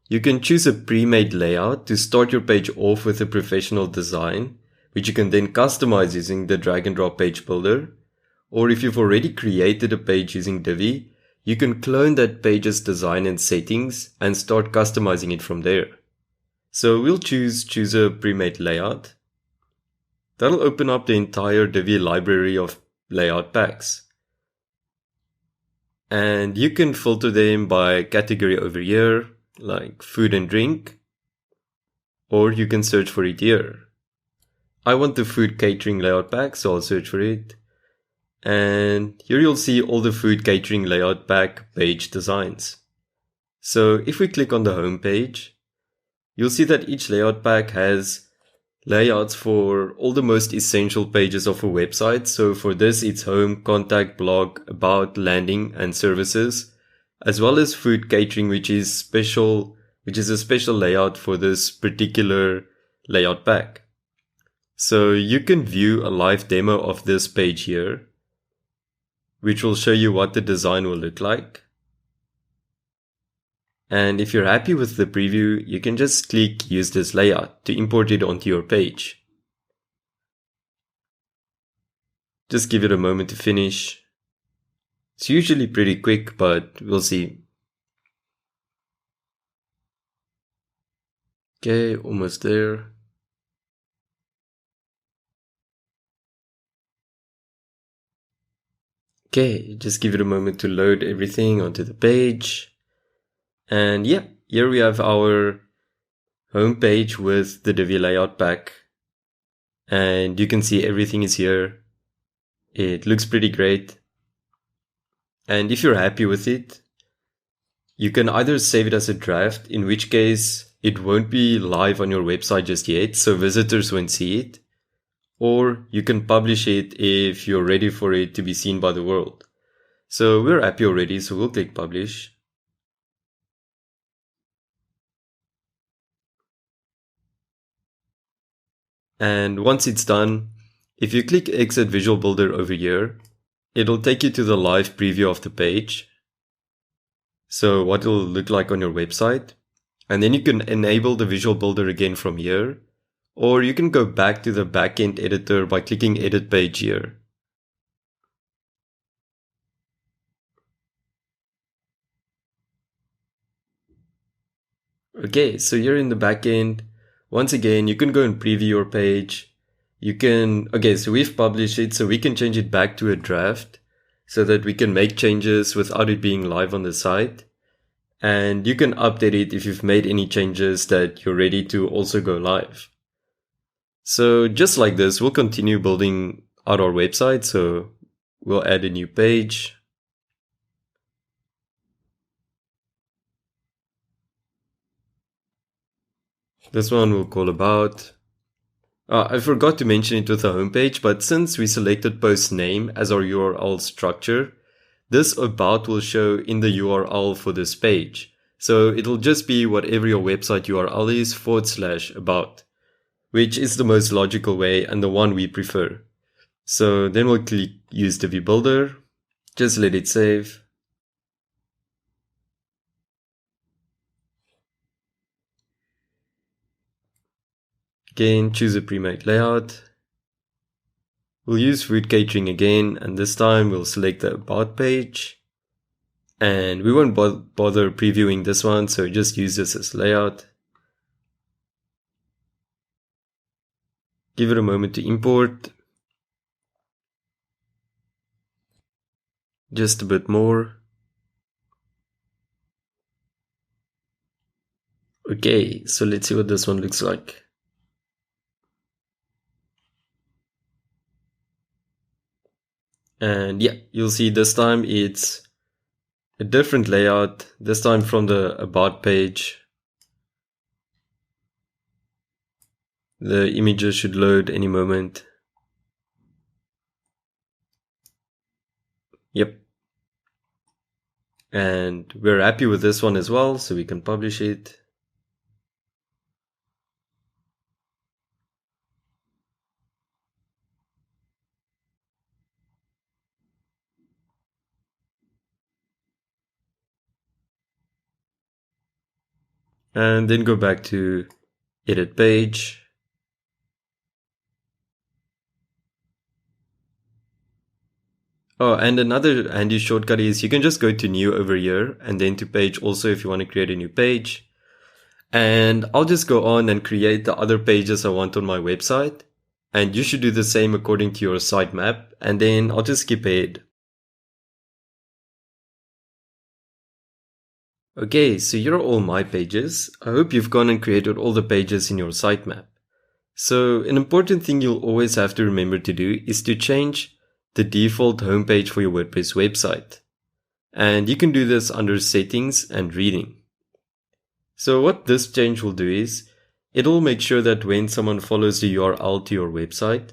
You can choose a pre-made layout to start your page off with a professional design, which you can then customize using the drag and drop page builder. Or if you've already created a page using Divi, you can clone that page's design and settings and start customizing it from there. So we'll choose a pre-made layout. That'll open up the entire Divi library of layout packs. And you can filter them by category over here, like food and drink, or you can search for it here. I want the food catering layout pack, so I'll search for it. And here you'll see all the food catering layout pack page designs. So if we click on the home page, you'll see that each layout pack has layouts for all the most essential pages of a website. So for this, it's home, contact, blog, about, landing, and services, as well as food catering, which is a special layout for this particular layout pack. So you can view a live demo of this page here, which will show you what the design will look like. And if you're happy with the preview, you can just click Use this layout to import it onto your page. Just give it a moment to finish. It's usually pretty quick, but we'll see. Okay, almost there. Okay, just give it a moment to load everything onto the page. And yeah, here we have our home page with the Divi layout pack. And you can see everything is here. It looks pretty great. And if you're happy with it, you can either save it as a draft, in which case it won't be live on your website just yet, so visitors won't see it. Or you can publish it if you're ready for it to be seen by the world. So we're happy already, so we'll click publish. And once it's done, if you click Exit Visual Builder over here, it'll take you to the live preview of the page. So what it'll look like on your website. And then you can enable the Visual Builder again from here. Or you can go back to the backend editor by clicking Edit Page here. Okay, so you're in the backend. Once again, you can go and preview your page. So we've published it, so we can change it back to a draft so that we can make changes without it being live on the site. And you can update it if you've made any changes that you're ready to also go live. So just like this, we'll continue building out our website. So we'll add a new page. This one we'll call about. I forgot to mention it with the homepage, but since we selected post name as our URL structure, this about will show in the URL for this page. So it'll just be whatever your website URL is /about, which is the most logical way and the one we prefer. So then we'll click use Divi Builder, just let it save. Again, choose a pre-made layout. We'll use food catering again, and this time we'll select the about page. And we won't bother previewing this one, so just use this as layout. Give it a moment to import. Just a bit more. Okay, so let's see what this one looks like. And yeah, you'll see this time it's a different layout, this time from the about page. The images should load any moment. Yep. And we're happy with this one as well, so we can publish it. And then go back to edit page. Oh, and another handy shortcut is you can just go to new over here and then to page also if you want to create a new page. And I'll just go on and create the other pages I want on my website. And you should do the same according to your sitemap. And then I'll just skip ahead. Okay, so here are all my pages. I hope you've gone and created all the pages in your sitemap. So an important thing you'll always have to remember to do is to change the default homepage for your WordPress website. And you can do this under settings and reading. So what this change will do is it'll make sure that when someone follows the URL to your website,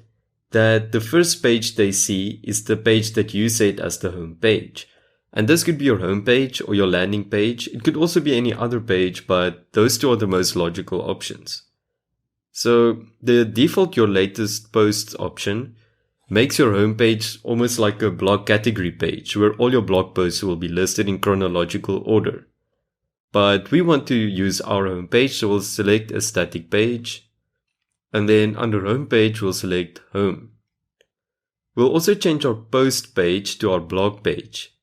that the first page they see is the page that you set as the home page. And this could be your home page or your landing page. It could also be any other page, but those two are the most logical options. So the default your latest posts option makes your homepage almost like a blog category page where all your blog posts will be listed in chronological order. But we want to use our homepage, so we'll select a static page. And then under homepage, we'll select home. We'll also change our post page to our blog page.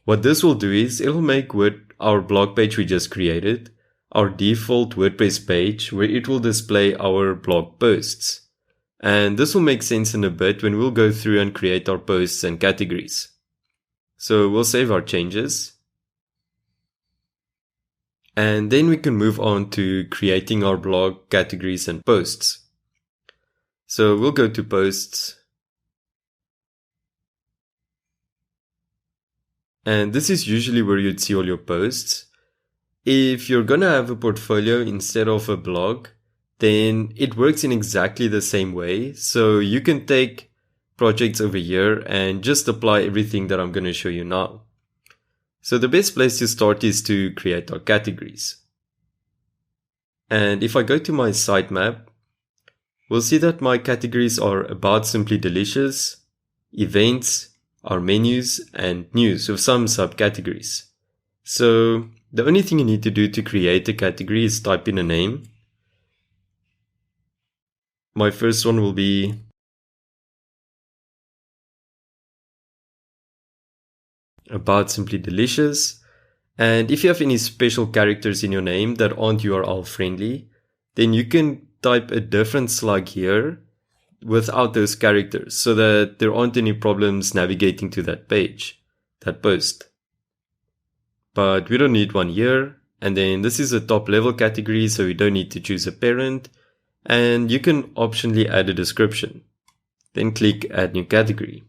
What this will do is it'll make our blog page we just created our default WordPress page where it will display our blog posts. And this will make sense in a bit when we'll go through and create our posts and categories. So we'll save our changes. And then we can move on to creating our blog categories and posts. So we'll go to posts. And this is usually where you'd see all your posts. If you're gonna have a portfolio instead of a blog, then it works in exactly the same way. So you can take projects over here and just apply everything that I'm gonna show you now. So the best place to start is to create our categories. And if I go to my sitemap, we'll see that my categories are about Simply Delicious, events, our menus, and news with some subcategories. So the only thing you need to do to create a category is type in a name. My first one will be about Simply Delicious. And if you have any special characters in your name that aren't URL friendly, then you can type a different slug here without those characters so that there aren't any problems navigating to that page, that post. But we don't need one here. And then this is a top level category, so we don't need to choose a parent. And you can optionally add a description. Then click add new category.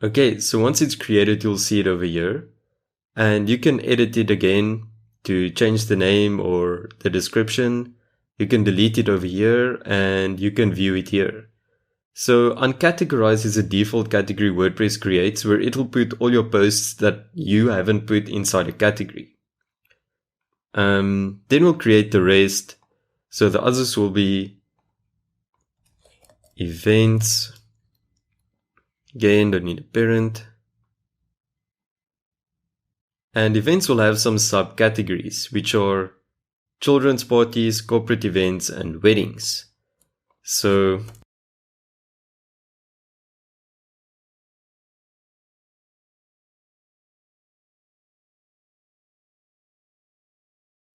Okay, so once it's created, you'll see it over here. And you can edit it again to change the name or the description. You can delete it over here and you can view it here. So uncategorize is a default category WordPress creates where it'll put all your posts that you haven't put inside a category. Then we'll create the rest. So the others will be events. Again, don't need a parent. And events will have some subcategories, which are children's parties, corporate events, and weddings. So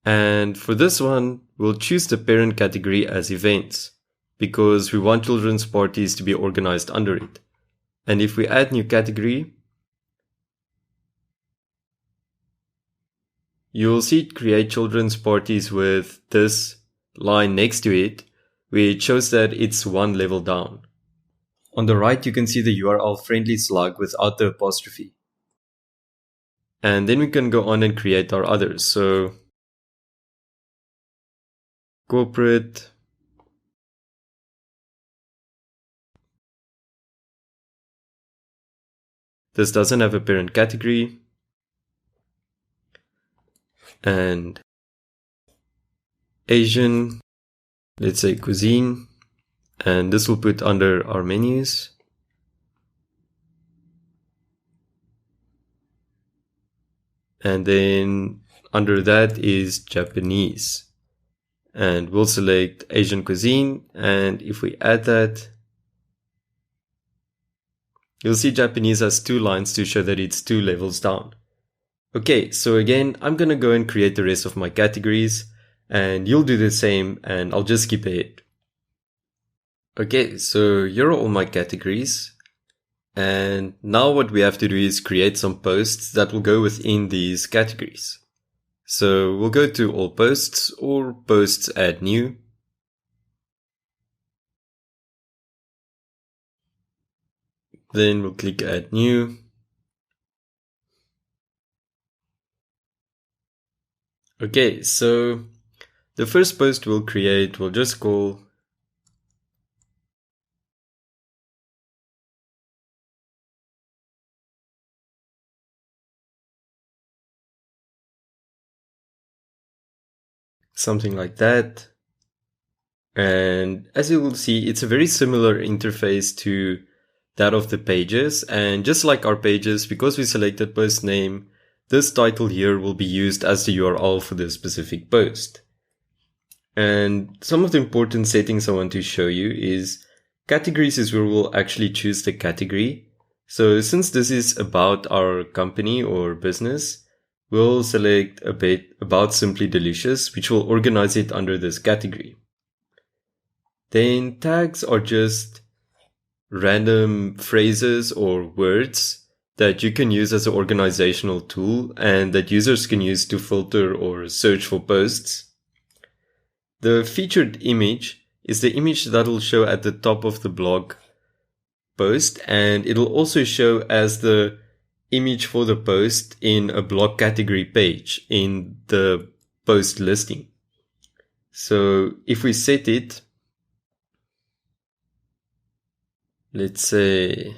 and for this one, we'll choose the parent category as events because we want children's parties to be organized under it. And if we add new category, you'll see it create children's parties with this line next to it, which shows that it's one level down. On the right, you can see the URL friendly slug without the apostrophe. And then we can go on and create our others. So corporate, this doesn't have a parent category, and Asian, let's say cuisine, and this will put under our menus. And then under that is Japanese, and we'll select Asian cuisine, and if we add that, you'll see Japanese has 2 lines to show that it's 2 levels down. Okay, so again, I'm gonna go and create the rest of my categories, and you'll do the same, and I'll just skip ahead. Okay, so here are all my categories. And now what we have to do is create some posts that will go within these categories. So we'll go to all posts or posts add new. Then we'll click add new. Okay, so the first post we'll create, we'll just call something like that. And as you will see, it's a very similar interface to that of the pages. And just like our pages, because we selected post name, this title here will be used as the URL for the specific post. And some of the important settings I want to show you is categories is where we'll actually choose the category. So since this is about our company or business, we'll select a bit about Simply Delicious, which will organize it under this category. Then tags are just random phrases or words that you can use as an organizational tool and that users can use to filter or search for posts. The featured image is the image that'll show at the top of the blog post, and it'll also show as the image for the post in a blog category page in the post listing. So if we set it, let's say,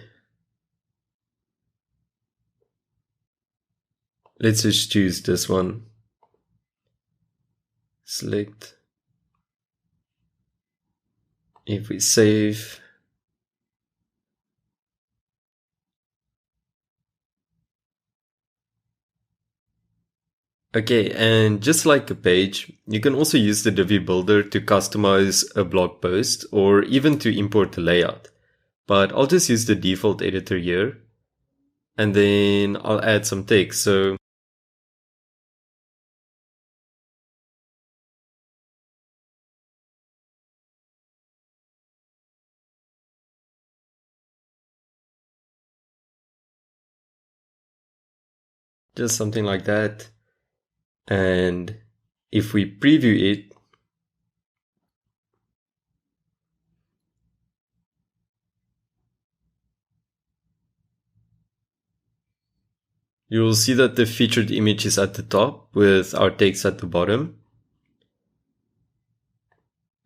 let's just choose this one. Select. If we save, okay, and just like a page, you can also use the Divi Builder to customize a blog post or even to import the layout. But I'll just use the default editor here, and then I'll add some text. So just something like that. And if we preview it, You'll see that the featured image is at the top with our text at the bottom.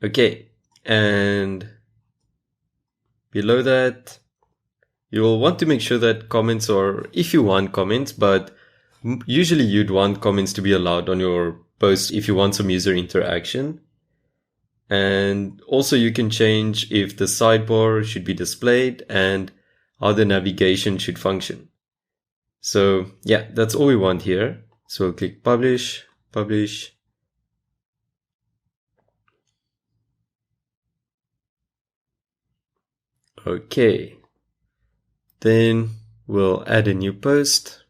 Okay, and below that, you'll want to make sure that comments are, if you want comments, but usually you'd want comments to be allowed on your post if you want some user interaction. And also you can change if the sidebar should be displayed and how the navigation should function. So yeah, that's all we want here. So we'll click publish, publish. Okay. Then we'll add a new post.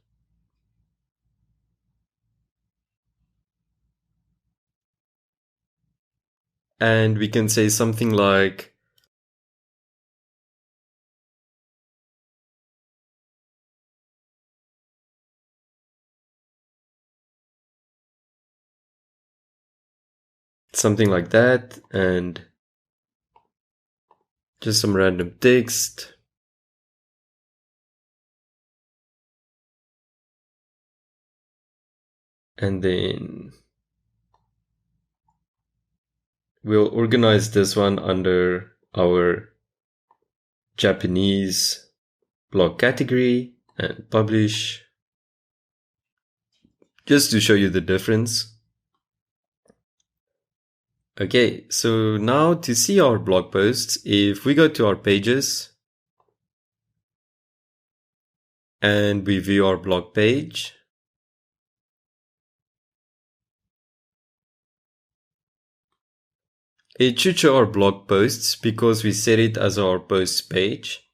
And we can say something like, something like that, and just some random text. And then we'll organize this one under our Japanese blog category and publish, just to show you the difference. Okay, so now to see our blog posts, if we go to our pages and we view our blog page, it should show our blog posts because we set it as our posts page.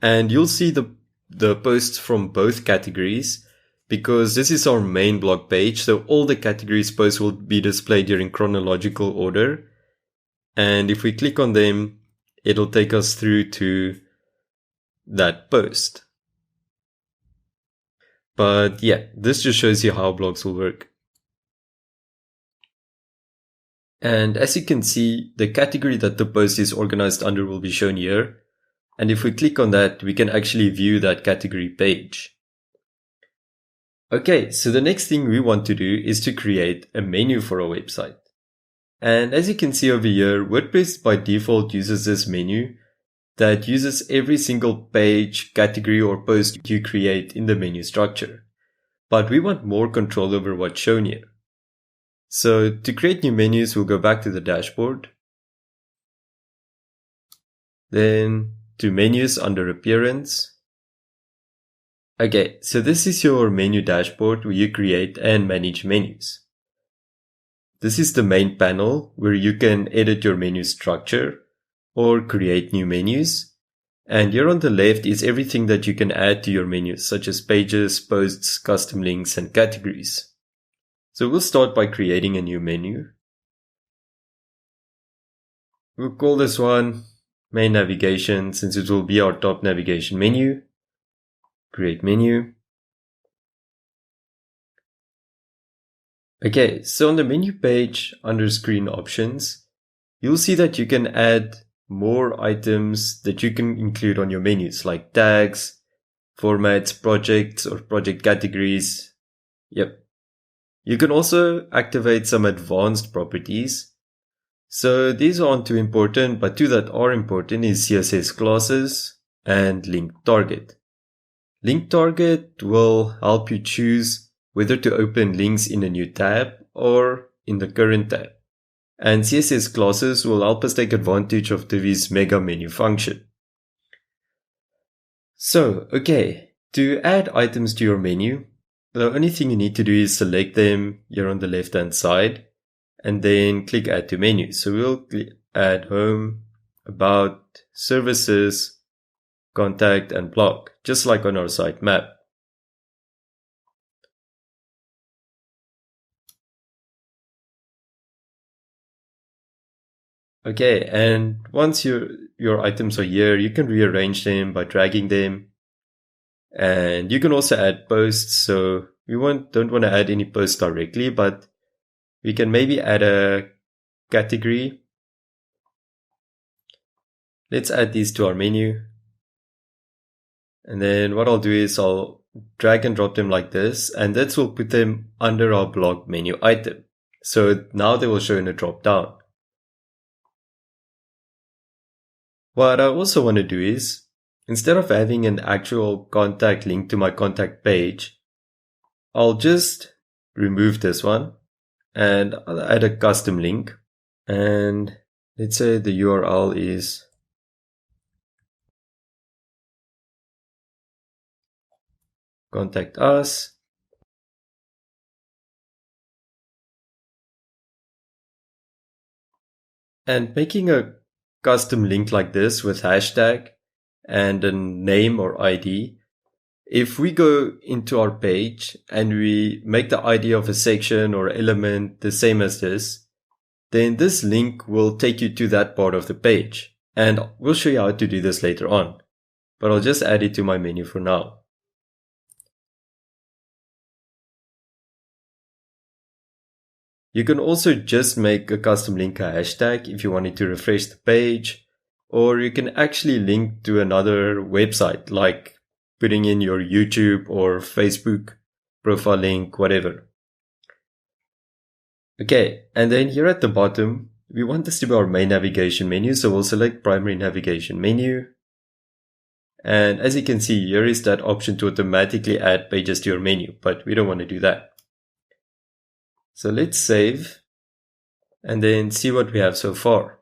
And you'll see the posts from both categories because this is our main blog page. So all the categories posts will be displayed here in chronological order. And if we click on them, it'll take us through to that post. But yeah, this just shows you how blogs will work. And as you can see, the category that the post is organized under will be shown here. And if we click on that, we can actually view that category page. Okay, so the next thing we want to do is to create a menu for our website. And as you can see over here, WordPress by default uses this menu that uses every single page, category, or post you create in the menu structure. But we want more control over what's shown here. So to create new menus, we'll go back to the dashboard. Then to menus under appearance. Okay, so this is your menu dashboard where you create and manage menus. This is the main panel where you can edit your menu structure or create new menus. And here on the left is everything that you can add to your menus, such as pages, posts, custom links, and categories. So we'll start by creating a new menu. We'll call this one main navigation since it will be our top navigation menu. Create menu. Okay, so on the menu page under screen options, you'll see that you can add more items that you can include on your menus like tags, formats, projects or project categories. Yep. You can also activate some advanced properties. So these aren't too important, but two that are important is CSS classes and link target. Link target will help you choose whether to open links in a new tab or in the current tab. And CSS classes will help us take advantage of Divi's mega menu function. So, okay, to add items to your menu, the only thing you need to do is select them here on the left hand side and then click add to menu. So we'll add home, about, services, contact, and blog, just like on our site map. Okay, and once your items are here, you can rearrange them by dragging them. And you can also add posts. So we don't want to add any posts directly, but we can maybe add a category. Let's add these to our menu. And then what I'll do is I'll drag and drop them like this, and that will put them under our blog menu item. So now they will show in a drop down. What I also want to do is, instead of having an actual contact link to my contact page, I'll just remove this one and I'll add a custom link. And let's say the URL is contact us. And making a custom link like this with hashtag and a name or ID, if we go into our page and we make the ID of a section or element the same as this, then this link will take you to that part of the page. And we'll show you how to do this later on, but I'll just add it to my menu for now. You can also just make a custom link a hashtag if you wanted to refresh the page, or you can actually link to another website, like putting in your YouTube or Facebook profile link, whatever. Okay, and then here at the bottom, we want this to be our main navigation menu, so we'll select primary navigation menu. And as you can see, here is that option to automatically add pages to your menu, but we don't want to do that. So let's save and then see what we have so far.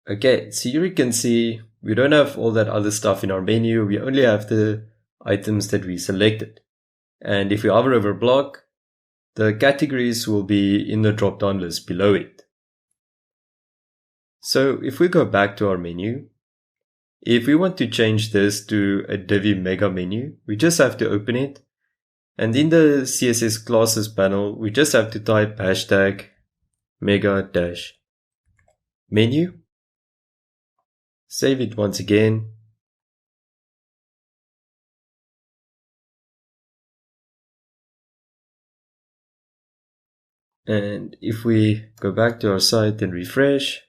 Okay, so here you can see we don't have all that other stuff in our menu. We only have the items that we selected. And if we hover over blog, the categories will be in the drop-down list below it. So if we go back to our menu, if we want to change this to a Divi mega menu, we just have to open it. And in the CSS classes panel, we just have to type hashtag mega-menu. Save it once again. And if we go back to our site and refresh,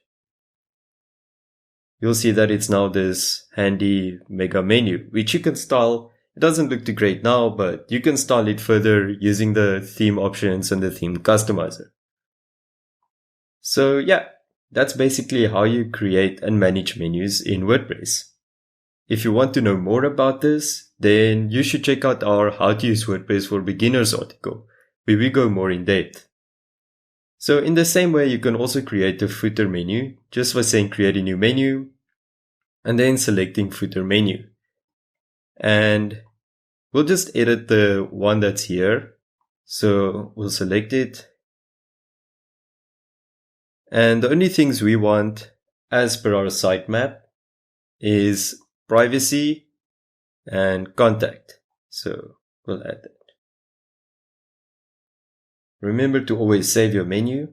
you'll see that it's now this handy mega menu, which you can style. It doesn't look too great now, but you can style it further using the theme options and the theme customizer. So yeah, that's basically how you create and manage menus in WordPress. If you want to know more about this, then you should check out our How to Use WordPress for Beginners article, where we go more in depth. So in the same way, you can also create a footer menu just by saying create a new menu and then selecting footer menu. And we'll just edit the one that's here. So we'll select it. And the only things we want as per our sitemap is privacy and contact. So we'll add that. Remember to always save your menu.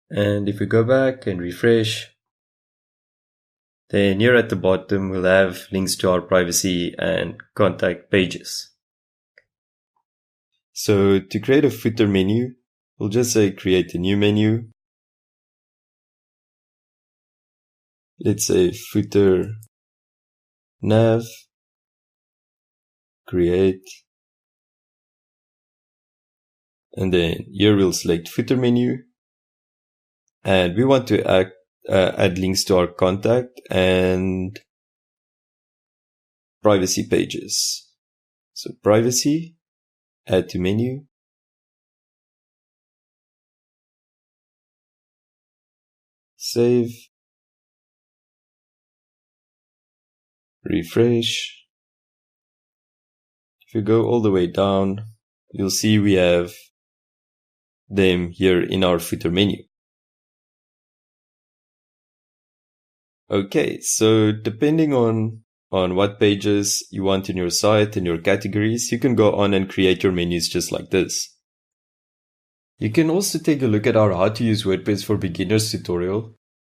And if we go back and refresh, then here at the bottom, we'll have links to our privacy and contact pages. So to create a footer menu, we'll just say create a new menu. Let's say footer nav, create. And then here we'll select footer menu. And we want to add links to our contact and privacy pages. So privacy, add to menu. Save. Refresh. If you go all the way down, you'll see we have them here in our footer menu. Okay, so depending on what pages you want in your site and your categories, you can go on and create your menus just like this. You can also take a look at our How to Use WordPress for Beginners tutorial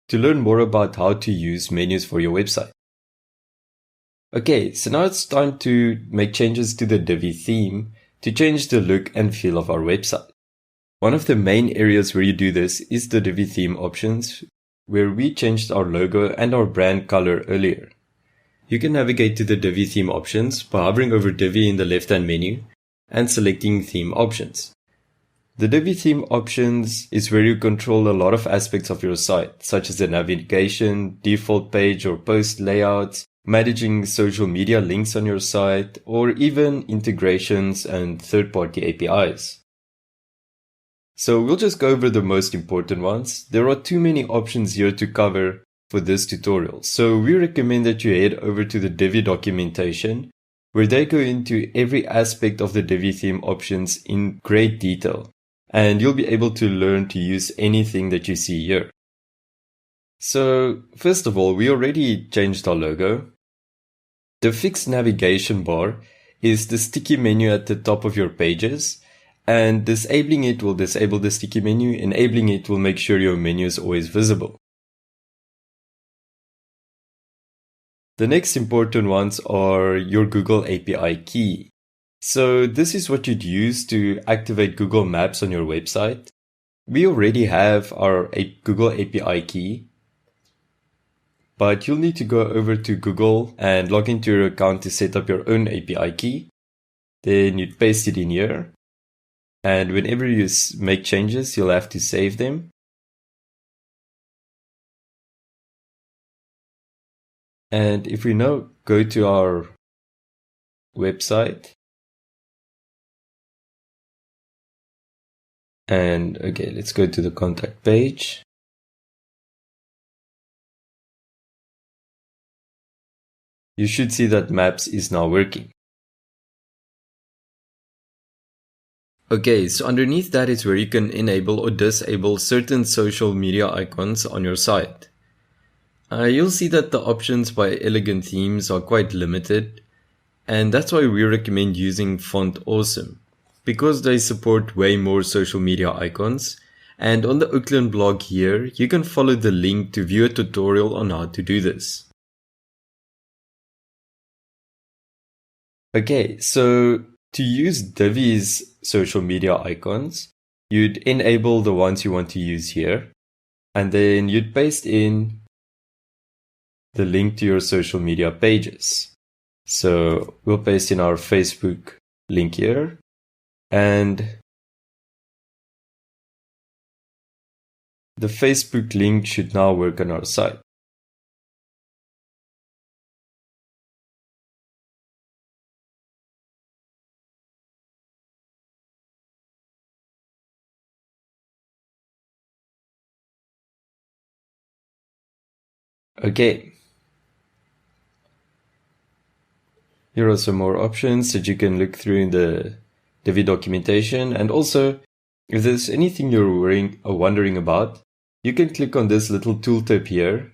to learn more about how to use menus for your website. Okay, so now it's time to make changes to the Divi theme to change the look and feel of our website. One of the main areas where you do this is the Divi theme options, where we changed our logo and our brand color earlier. You can navigate to the Divi theme options by hovering over Divi in the left-hand menu and selecting theme options. The Divi theme options is where you control a lot of aspects of your site, such as the navigation, default page or post layouts, managing social media links on your site, or even integrations and third-party APIs. So we'll just go over the most important ones. There are too many options here to cover for this tutorial, so we recommend that you head over to the Divi documentation, where they go into every aspect of the Divi theme options in great detail, and you'll be able to learn to use anything that you see here. So first of all, we already changed our logo. The fixed navigation bar is the sticky menu at the top of your pages, and disabling it will disable the sticky menu. Enabling it will make sure your menu is always visible. The next important ones are your Google API key. So this is what you'd use to activate Google Maps on your website. We already have our Google API key, but you'll need to go over to Google and log into your account to set up your own API key. Then you'd paste it in here. And whenever you make changes, you'll have to save them. And if we now go to our website, and okay, let's go to the contact page. You should see that Maps is now working. Okay, so underneath that is where you can enable or disable certain social media icons on your site. You'll see that the options by Elegant Themes are quite limited, and that's why we recommend using Font Awesome, because they support way more social media icons. And on the Oakland blog here, you can follow the link to view a tutorial on how to do this. Okay, so to use Divi's social media icons, you'd enable the ones you want to use here, and then you'd paste in the link to your social media pages. So we'll paste in our Facebook link here, and the Facebook link should now work on our site. Okay. Here are some more options that you can look through in the Divi documentation. And also, if there's anything you're wondering about, you can click on this little tooltip here,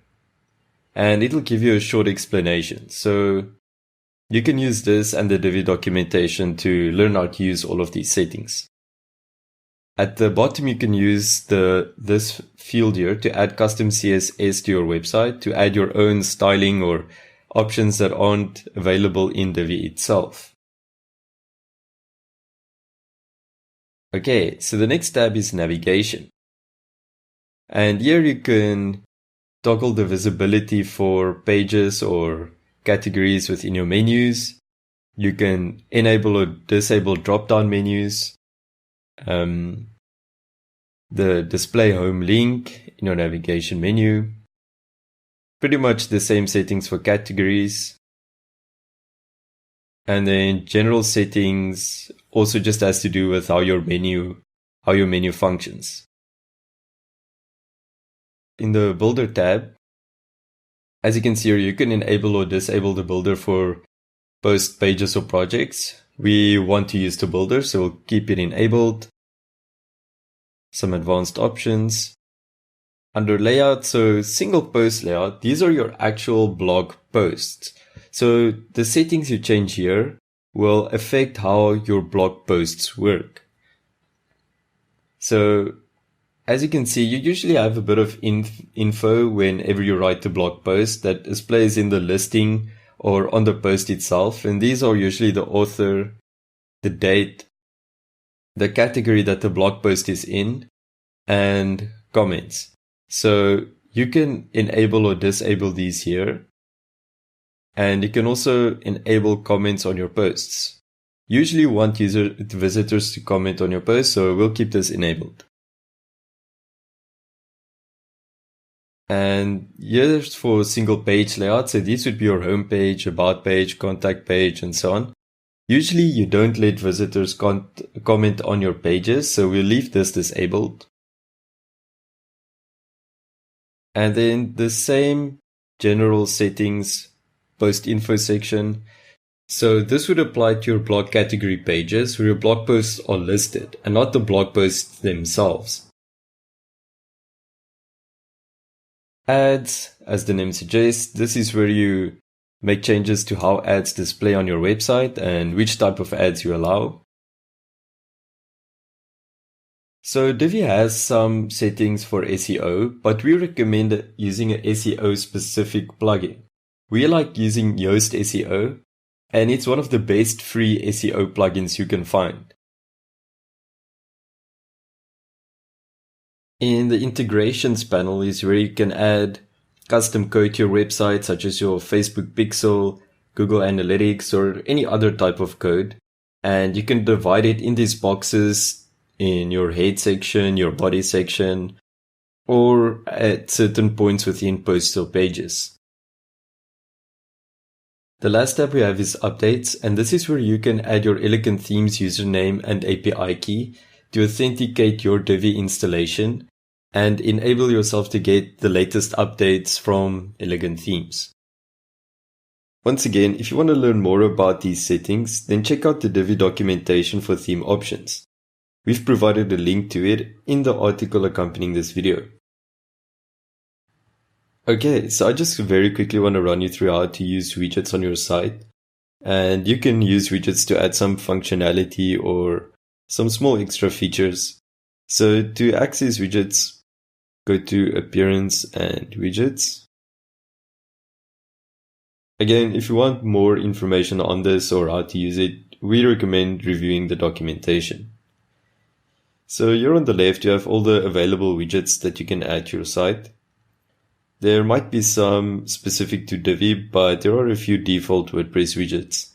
and it'll give you a short explanation. So you can use this and the Divi documentation to learn how to use all of these settings. At the bottom, you can use this field here to add custom CSS to your website, to add your own styling or options that aren't available in Divi itself. Okay, so the next tab is navigation. And here you can toggle the visibility for pages or categories within your menus. You can enable or disable drop-down menus. The display home link in your navigation menu. Pretty much the same settings for categories. And then general settings also just has to do with how your menu functions. In the Builder tab, as you can see here, you can enable or disable the builder for post pages or projects. We want to use the builder, so we'll keep it enabled. Some advanced options. Under layout, so single post layout, these are your actual blog posts. So the settings you change here will affect how your blog posts work. So as you can see, you usually have a bit of info whenever you write the blog post that displays in the listing or on the post itself. And these are usually the author, the date, the category that the blog post is in, and comments. So you can enable or disable these here. And you can also enable comments on your posts. Usually you want visitors to comment on your post, so we'll keep this enabled. And here's for single page layout. So these would be your home page, about page, contact page, and so on. Usually you don't let visitors comment on your pages, so we'll leave this disabled. And then the same general settings, post info section. So this would apply to your blog category pages where your blog posts are listed and not the blog posts themselves. Ads, as the name suggests, this is where you make changes to how ads display on your website and which type of ads you allow. So Divi has some settings for SEO, but we recommend using an SEO specific plugin. We like using Yoast SEO, and it's one of the best free SEO plugins you can find. In the integrations panel is where you can add custom code to your website, such as your Facebook pixel, Google Analytics, or any other type of code. And you can divide it in these boxes in your head section, your body section, or at certain points within posts or pages. The last tab we have is updates, and this is where you can add your Elegant Themes username and API key to authenticate your Divi installation and enable yourself to get the latest updates from Elegant Themes. Once again, if you want to learn more about these settings, then check out the Divi documentation for theme options. We've provided a link to it in the article accompanying this video. Okay, so I just very quickly want to run you through how to use widgets on your site. And you can use widgets to add some functionality or some small extra features. So to access widgets, go to Appearance and Widgets. Again, if you want more information on this or how to use it, we recommend reviewing the documentation. So here on the left, you have all the available widgets that you can add to your site. There might be some specific to Divi, but there are a few default WordPress widgets.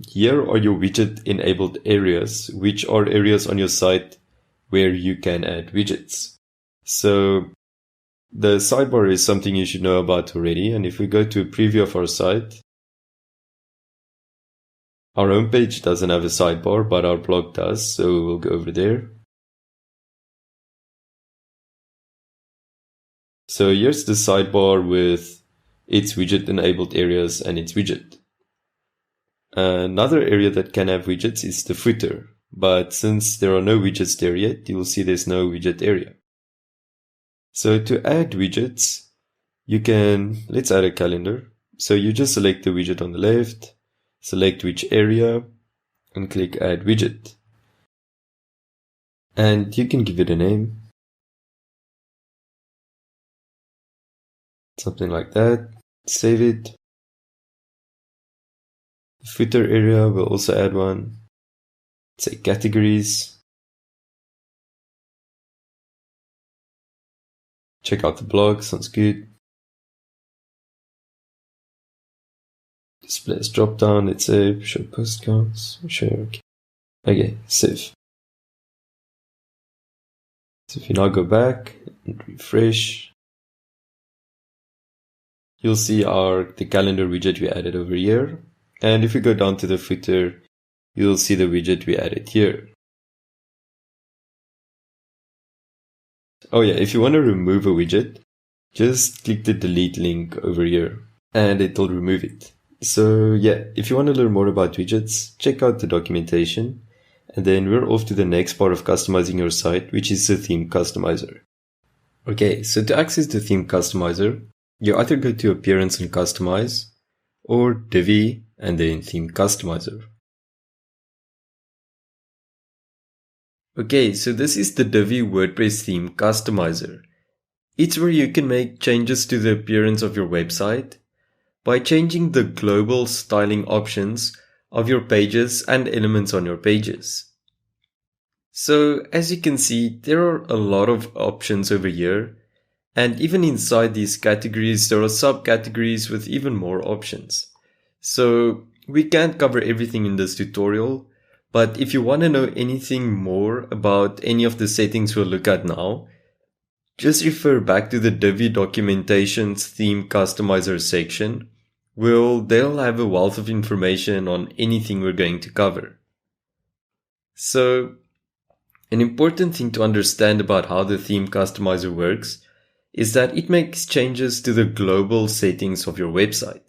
Here are your widget enabled areas, which are areas on your site where you can add widgets. So the sidebar is something you should know about already. And if we go to a preview of our site, our homepage doesn't have a sidebar, but our blog does. So we'll go over there. So here's the sidebar with its widget enabled areas and its widget. Another area that can have widgets is the footer, but since there are no widgets there yet, you will see there's no widget area. So to add widgets, let's add a calendar. So you just select the widget on the left, select which area, and click add widget. And you can give it a name. Something like that. Save it. The footer area will also add one. Say categories. Check out the blog, sounds good. Display as drop down, let's say show post counts. Sure, okay, save. So if you now go back and refresh, you'll see the calendar widget we added over here. And if we go down to the footer, you'll see the widget we added here. Oh yeah, if you want to remove a widget, just click the delete link over here and it'll remove it. So yeah, if you want to learn more about widgets, check out the documentation. And then we're off to the next part of customizing your site, which is the theme customizer. Okay, so to access the theme customizer, you either go to Appearance and Customize, or Divi and then Theme Customizer. Okay, so this is the Divi WordPress Theme Customizer. It's where you can make changes to the appearance of your website by changing the global styling options of your pages and elements on your pages. So as you can see, there are a lot of options over here. And even inside these categories, there are subcategories with even more options. So we can't cover everything in this tutorial, but if you want to know anything more about any of the settings we'll look at now, just refer back to the Divi Documentation's Theme Customizer section. They'll have a wealth of information on anything we're going to cover. So, an important thing to understand about how the Theme Customizer works is that it makes changes to the global settings of your website.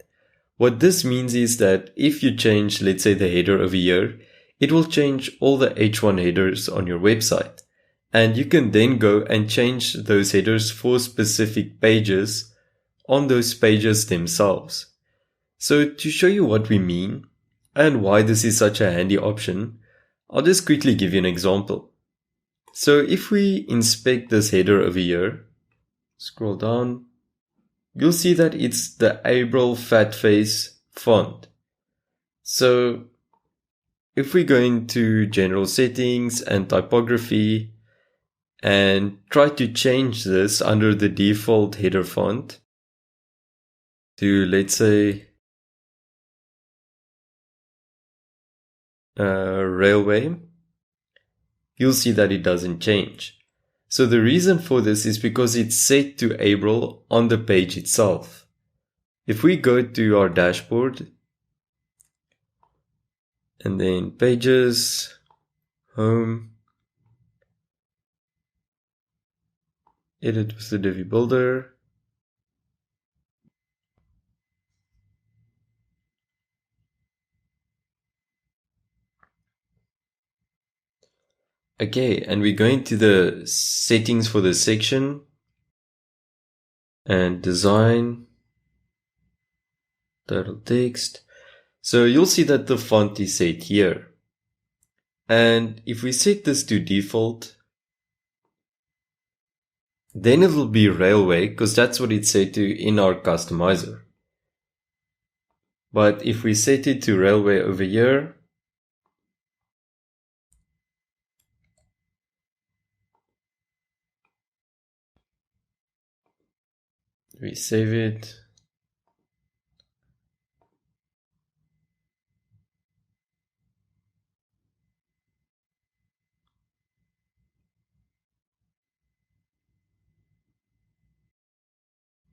What this means is that if you change, let's say, the header over here, it will change all the H1 headers on your website. And you can then go and change those headers for specific pages on those pages themselves. So to show you what we mean and why this is such a handy option, I'll just quickly give you an example. So if we inspect this header over here, scroll down, you'll see that it's the April Fat Face font. So if we go into general settings and typography and try to change this under the default header font to, let's say, Railway, you'll see that it doesn't change. So the reason for this is because it's set to April on the page itself. If we go to our dashboard and then pages, home, edit with the Divi Builder, okay, and we go into the settings for the section and design, title text. So you'll see that the font is set here. And if we set this to default, then it will be Railway because that's what it's set to in our customizer. But if we set it to Railway over here, we save it.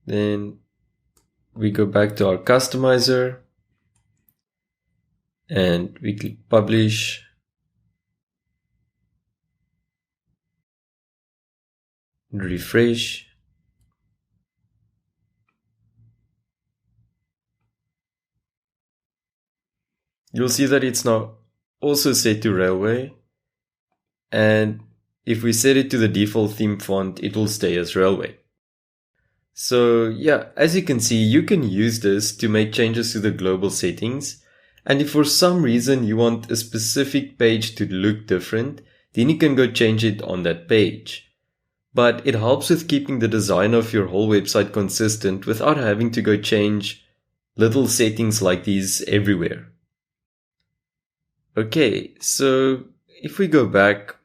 Then we go back to our customizer and we click publish. Refresh. You'll see that it's now also set to Railway. And if we set it to the default theme font, it will stay as Railway. So yeah, as you can see, you can use this to make changes to the global settings. And if for some reason you want a specific page to look different, then you can go change it on that page. But it helps with keeping the design of your whole website consistent without having to go change little settings like these everywhere. Okay, so if we go back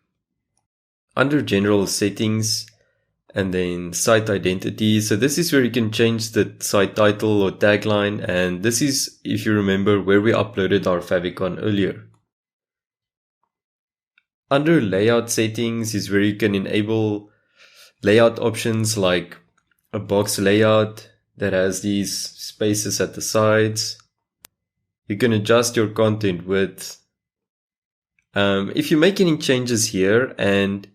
under general settings and then site identity, so this is where you can change the site title or tagline, and this is, if you remember, where we uploaded our favicon earlier. Under layout settings is where you can enable layout options like a box layout that has these spaces at the sides. You can adjust your content width. If you make any changes here and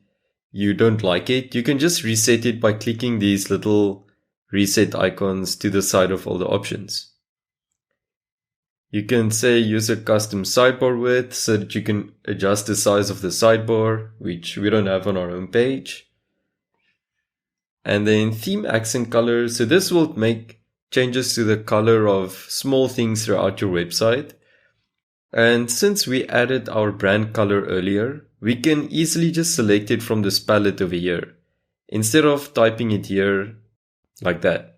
you don't like it, you can just reset it by clicking these little reset icons to the side of all the options. You can say use a custom sidebar width so that you can adjust the size of the sidebar, which we don't have on our home page. And then theme accent color. So this will make changes to the color of small things throughout your website. And since we added our brand color earlier, we can easily just select it from this palette over here, instead of typing it here like that.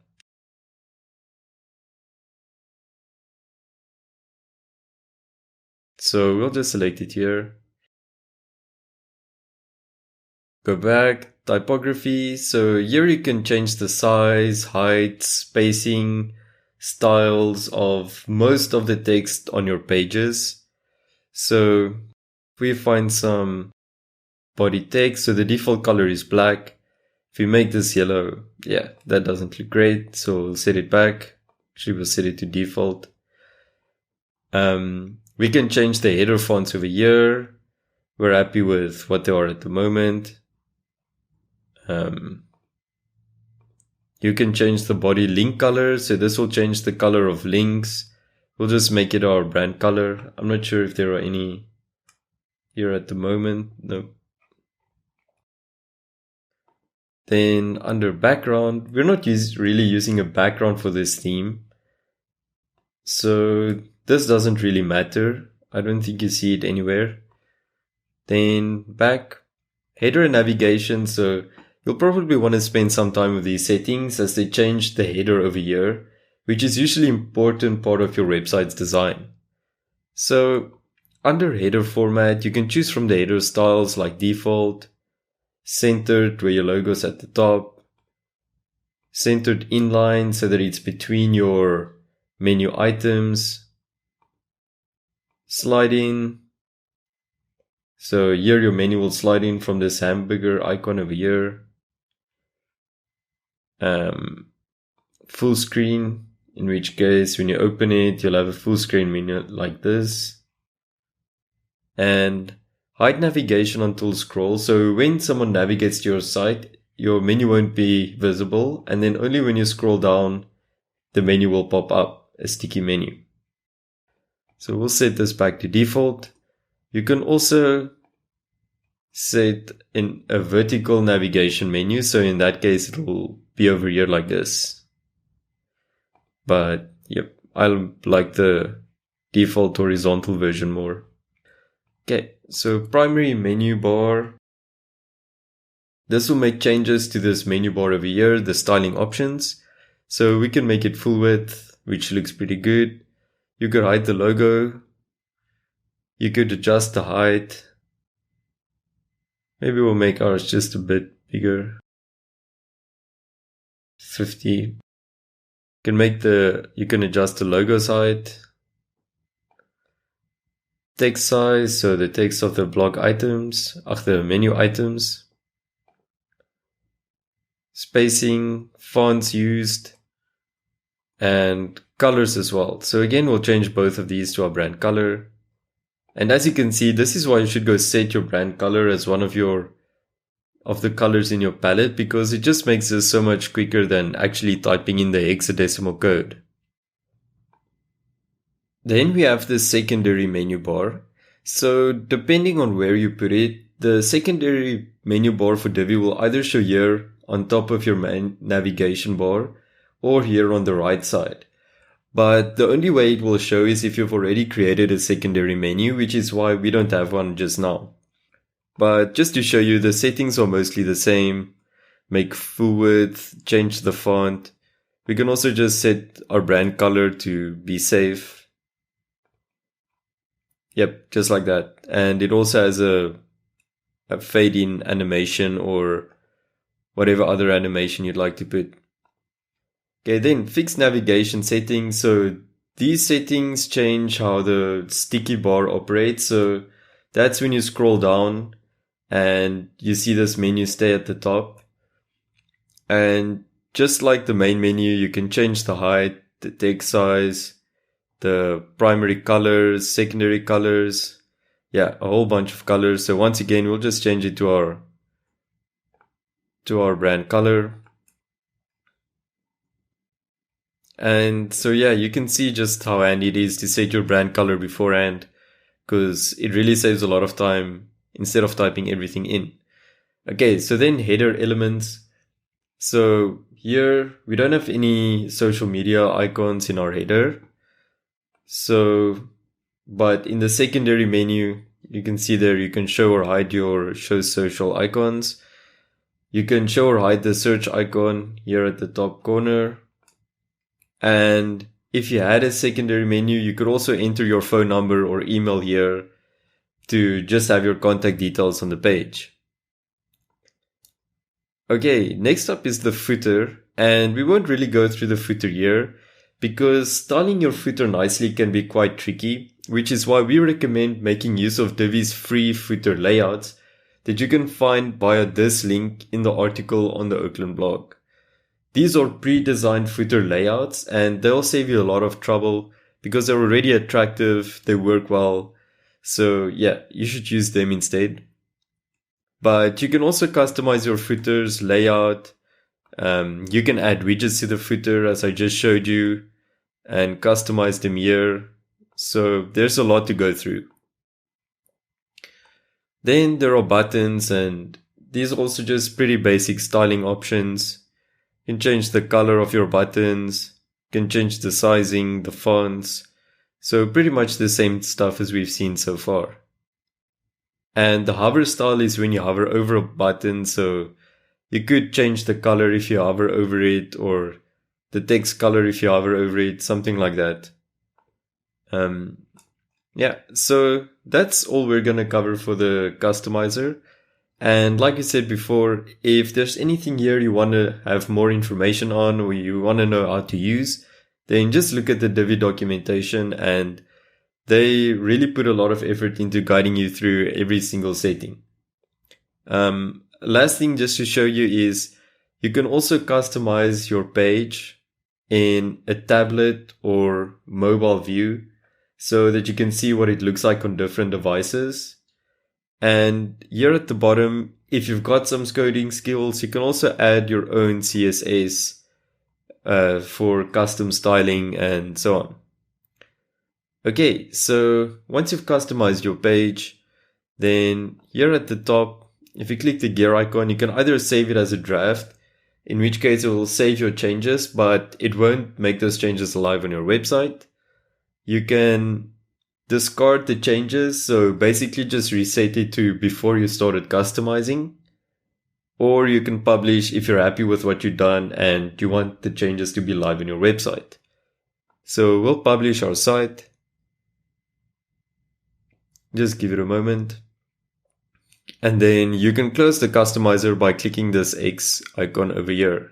So we'll just select it here. Go back, typography. So here you can change the size, height, spacing, styles of most of the text on your pages. So if we find some body text, so the default color is black. If we make this yellow, yeah, that doesn't look great. So we'll set it back. Actually, we'll set it to default. We can change the header fonts over here. We're happy with what they are at the moment. You can change the body link color. So this will change the color of links. We'll just make it our brand color. I'm not sure if there are any here at the moment. No. Then under background, we're not really using a background for this theme. So this doesn't really matter. I don't think you see it anywhere. Then back, header and navigation. So you'll probably want to spend some time with these settings as they change the header over here, which is usually an important part of your website's design. So under header format, you can choose from the header styles like default, centered where your logo's at the top, centered inline so that it's between your menu items, slide in. So here your menu will slide in from this hamburger icon over here. Full screen, in which case when you open it, you'll have a full screen menu like this. And hide navigation until scroll. So when someone navigates to your site, your menu won't be visible. And then only when you scroll down, the menu will pop up, a sticky menu. So we'll set this back to default. You can also set in a vertical navigation menu. So in that case, it will be over here like this. But yep, I like the default horizontal version more. Okay, so primary menu bar. This will make changes to this menu bar over here, the styling options. So we can make it full width, which looks pretty good. You could hide the logo. You could adjust the height. Maybe we'll make ours just a bit bigger. 50. You can adjust the logo's height. Text size, so the text of the blog items, the menu items. Spacing, fonts used, and colors as well. So again, we'll change both of these to our brand color. And as you can see, this is why you should go set your brand color as one of the colors in your palette, because it just makes this so much quicker than actually typing in the hexadecimal code. Then we have the secondary menu bar. So depending on where you put it, the secondary menu bar for Divi will either show here on top of your main navigation bar or here on the right side. But the only way it will show is if you've already created a secondary menu, which is why we don't have one just now. But just to show you, the settings are mostly the same. Make full width, change the font. We can also just set our brand color to be safe. Yep, just like that. And it also has a fade in animation or whatever other animation you'd like to put. Okay, then fixed navigation settings. So these settings change how the sticky bar operates. So that's when you scroll down and you see this menu stay at the top. And just like the main menu, you can change the height, the text size, the primary colors, secondary colors. Yeah, a whole bunch of colors. So once again, we'll just change it to our brand color. And so yeah, you can see just how handy it is to set your brand color beforehand, because it really saves a lot of time instead of typing everything in. Okay, so then header elements. So here we don't have any social media icons in our header. So, but in the secondary menu, you can see there you can show or hide your show social icons. You can show or hide the search icon here at the top corner. And if you had a secondary menu, you could also enter your phone number or email here to just have your contact details on the page. Okay, next up is the footer, and we won't really go through the footer here because styling your footer nicely can be quite tricky, which is why we recommend making use of Divi's free footer layouts that you can find via this link in the article on the Oakland blog. These are pre-designed footer layouts and they'll save you a lot of trouble because they're already attractive, they work well. So yeah, you should use them instead. But you can also customize your footer's layout. You can add widgets to the footer as I just showed you and customize them here. So there's a lot to go through. Then there are buttons, and these are also just pretty basic styling options. You can change the color of your buttons, you can change the sizing, the fonts. So pretty much the same stuff as we've seen so far. And the hover style is when you hover over a button, so you could change the color if you hover over it, or the text color if you hover over it, something like that. Yeah, so that's all we're gonna cover for the customizer. And like I said before, if there's anything here you want to have more information on or you want to know how to use, then just look at the Divi documentation, and they really put a lot of effort into guiding you through every single setting. Last thing just to show you is you can also customize your page in a tablet or mobile view so that you can see what it looks like on different devices. And here at the bottom, if you've got some coding skills, you can also add your own CSS for custom styling and so on. Okay, so once you've customized your page, then here at the top, if you click the gear icon, you can either save it as a draft, in which case it will save your changes, but it won't make those changes live on your website. You can discard the changes, so basically just reset it to before you started customizing. Or you can publish if you're happy with what you've done and you want the changes to be live on your website. So we'll publish our site. Just give it a moment. And then you can close the customizer by clicking this X icon over here.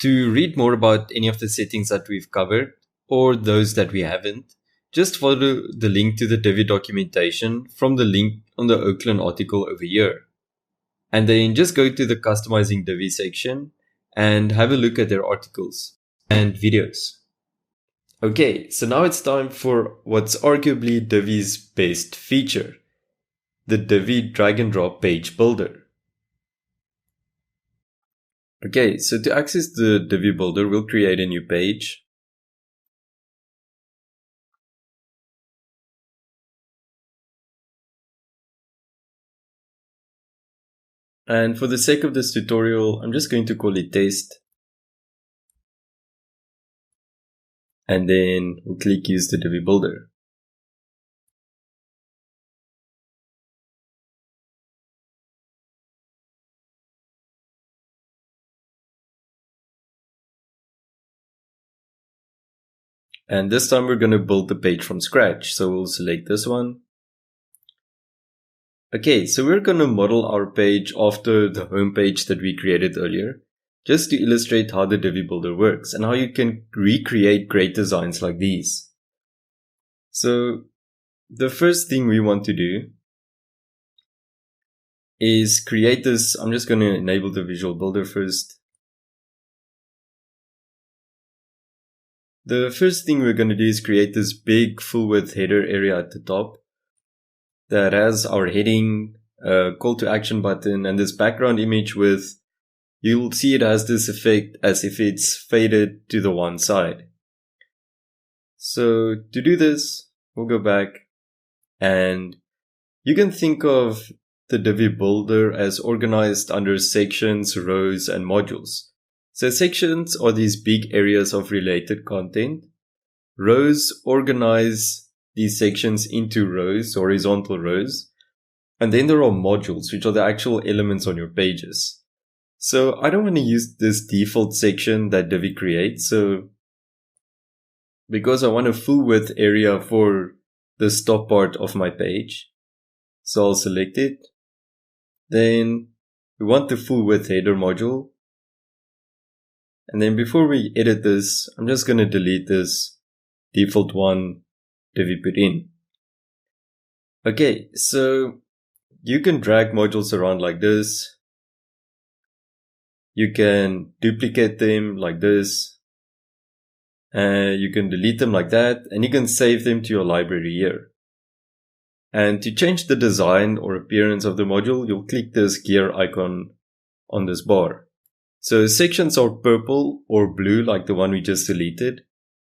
To read more about any of the settings that we've covered, or those that we haven't, just follow the link to the Divi documentation from the link on the Oakland article over here. And then just go to the customizing Divi section and have a look at their articles and videos. Okay, so now it's time for what's arguably Divi's best feature, the Divi drag and drop page builder. Okay, so to access the Divi builder, we'll create a new page. And for the sake of this tutorial, I'm just going to call it test. And then we'll click use the Divi builder. And this time we're going to build the page from scratch. So we'll select this one. Okay, so we're going to model our page after the home page that we created earlier, just to illustrate how the Divi builder works and how you can recreate great designs like these. So the first thing we want to do is create this. I'm just going to enable the visual builder first. The first thing we're going to do is create this big full width header area at the top that has our heading, call to action button, and this background image with, you'll see it has this effect as if it's faded to the one side. So to do this, we'll go back, and you can think of the Divi builder as organized under sections, rows, and modules. So sections are these big areas of related content. Rows organize these sections into rows, horizontal rows. And then there are modules, which are the actual elements on your pages. So I don't want to use this default section that Divi creates. So because I want a full width area for the top part of my page. So I'll select it. Then we want the full width header module. And then before we edit this, I'm just going to delete this default one that we put in. Okay, so you can drag modules around like this. You can duplicate them like this. You can delete them like that, and you can save them to your library here. And to change the design or appearance of the module, you'll click this gear icon on this bar. So sections are purple or blue like the one we just deleted,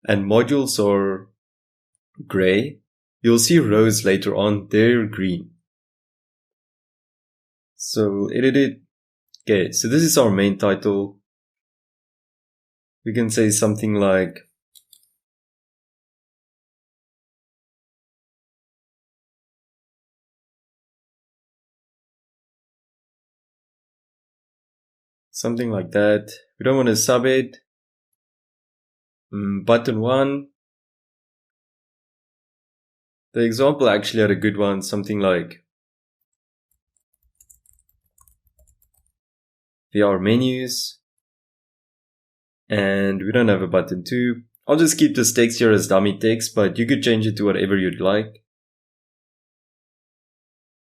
and modules are gray. You'll see rows later on, they're green. So we'll edit it. Okay, so this is our main title. We can say something like that. We don't want to sub it. Button 1. The example actually had a good one, something like VR menus. And we don't have a button 2. I'll just keep this text here as dummy text, but you could change it to whatever you'd like.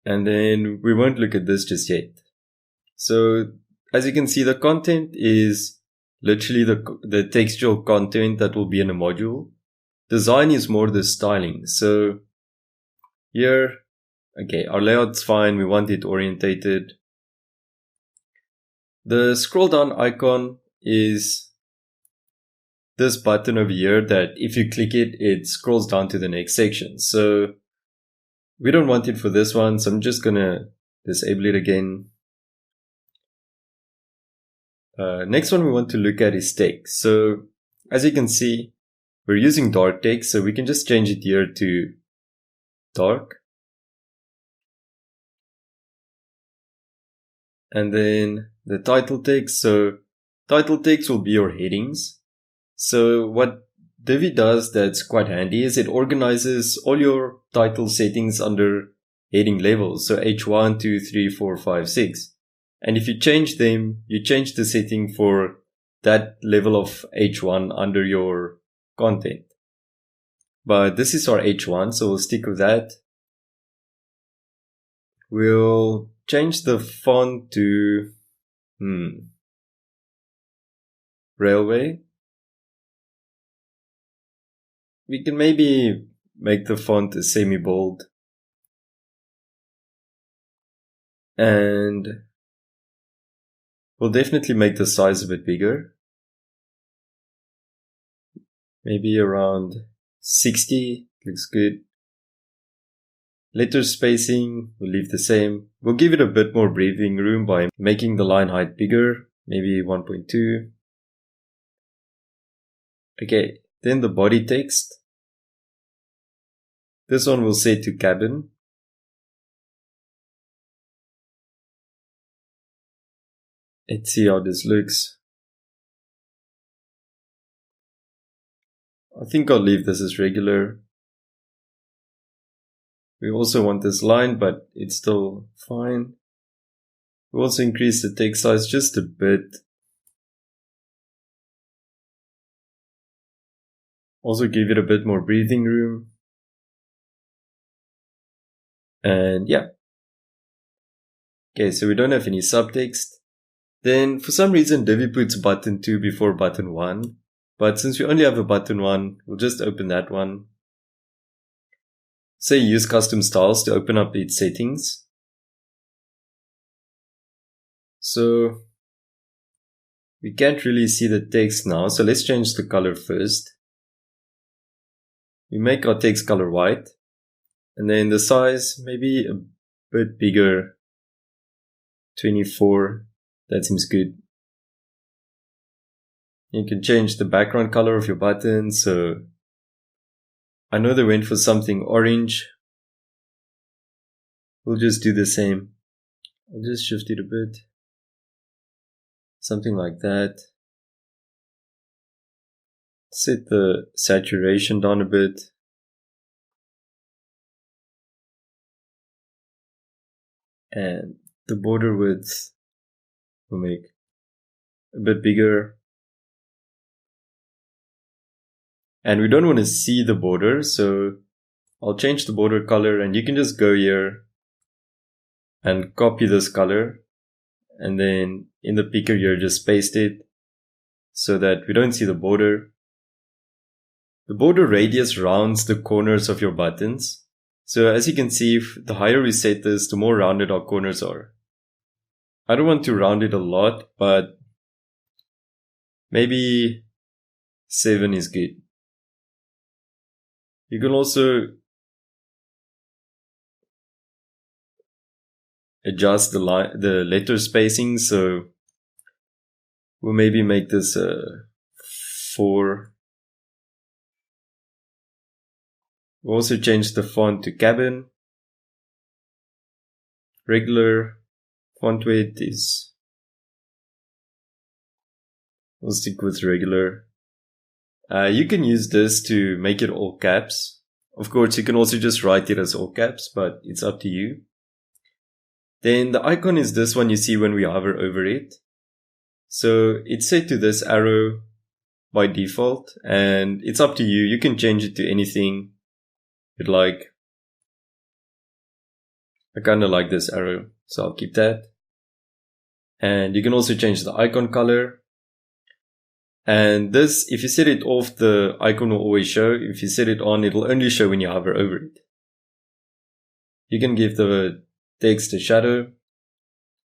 And then we won't look at this just yet. So as you can see, the content is literally the textual content that will be in a module. Design is more the styling. So here, okay, our layout's fine. We want it orientated. The scroll down icon is this button over here that if you click it, it scrolls down to the next section. So we don't want it for this one. So I'm just going to disable it again. Next one we want to look at is text. So as you can see, we're using dark text, so we can just change it here to dark. And then the title text. So title text will be your headings. So what Divi does that's quite handy is it organizes all your title settings under heading levels. So H1, 2, 3, 4, 5, 6. And if you change them, you change the setting for that level of H1 under your content. But this is our H1, so we'll stick with that. We'll change the font to Railway. We can maybe make the font a semi-bold. And we'll definitely make the size a bit bigger. Maybe around 60, looks good. Letter spacing, we'll leave the same. We'll give it a bit more breathing room by making the line height bigger, maybe 1.2. Okay, then the body text. This one we'll set to cabin. Let's see how this looks. I think I'll leave this as regular. We also want this line, but it's still fine. We'll also increase the text size just a bit. Also give it a bit more breathing room. And yeah. Okay, so we don't have any subtext. Then for some reason Divi puts button 2 before button 1. But since we only have a button 1, we'll just open that one. Say use custom styles to open up its settings. So we can't really see the text now, so let's change the color first. We make our text color white, and then the size maybe a bit bigger, 24, that seems good. You can change the background color of your button, so I know they went for something orange. We'll just do the same. I'll just shift it a bit. Something like that. Set the saturation down a bit. And the border width We'll make a bit bigger. And we don't want to see the border, so I'll change the border color, and you can just go here and copy this color, and then in the picker here just paste it so that we don't see the border. The border radius rounds the corners of your buttons. So as you can see, the higher we set this, the more rounded our corners are. I don't want to round it a lot, but maybe 7 is good. You can also adjust the letter spacing, so we'll maybe make this 4. We'll also change the font to Cabin. Regular font weight is, we'll stick with regular. You can use this to make it all caps. Of course, you can also just write it as all caps, but it's up to you. Then the icon is this one you see when we hover over it. So it's set to this arrow by default, and it's up to you. You can change it to anything you'd like. I kind of like this arrow, so I'll keep that. And you can also change the icon color. And this, if you set it off, the icon will always show. If you set it on, it'll only show when you hover over it. You can give the text a shadow,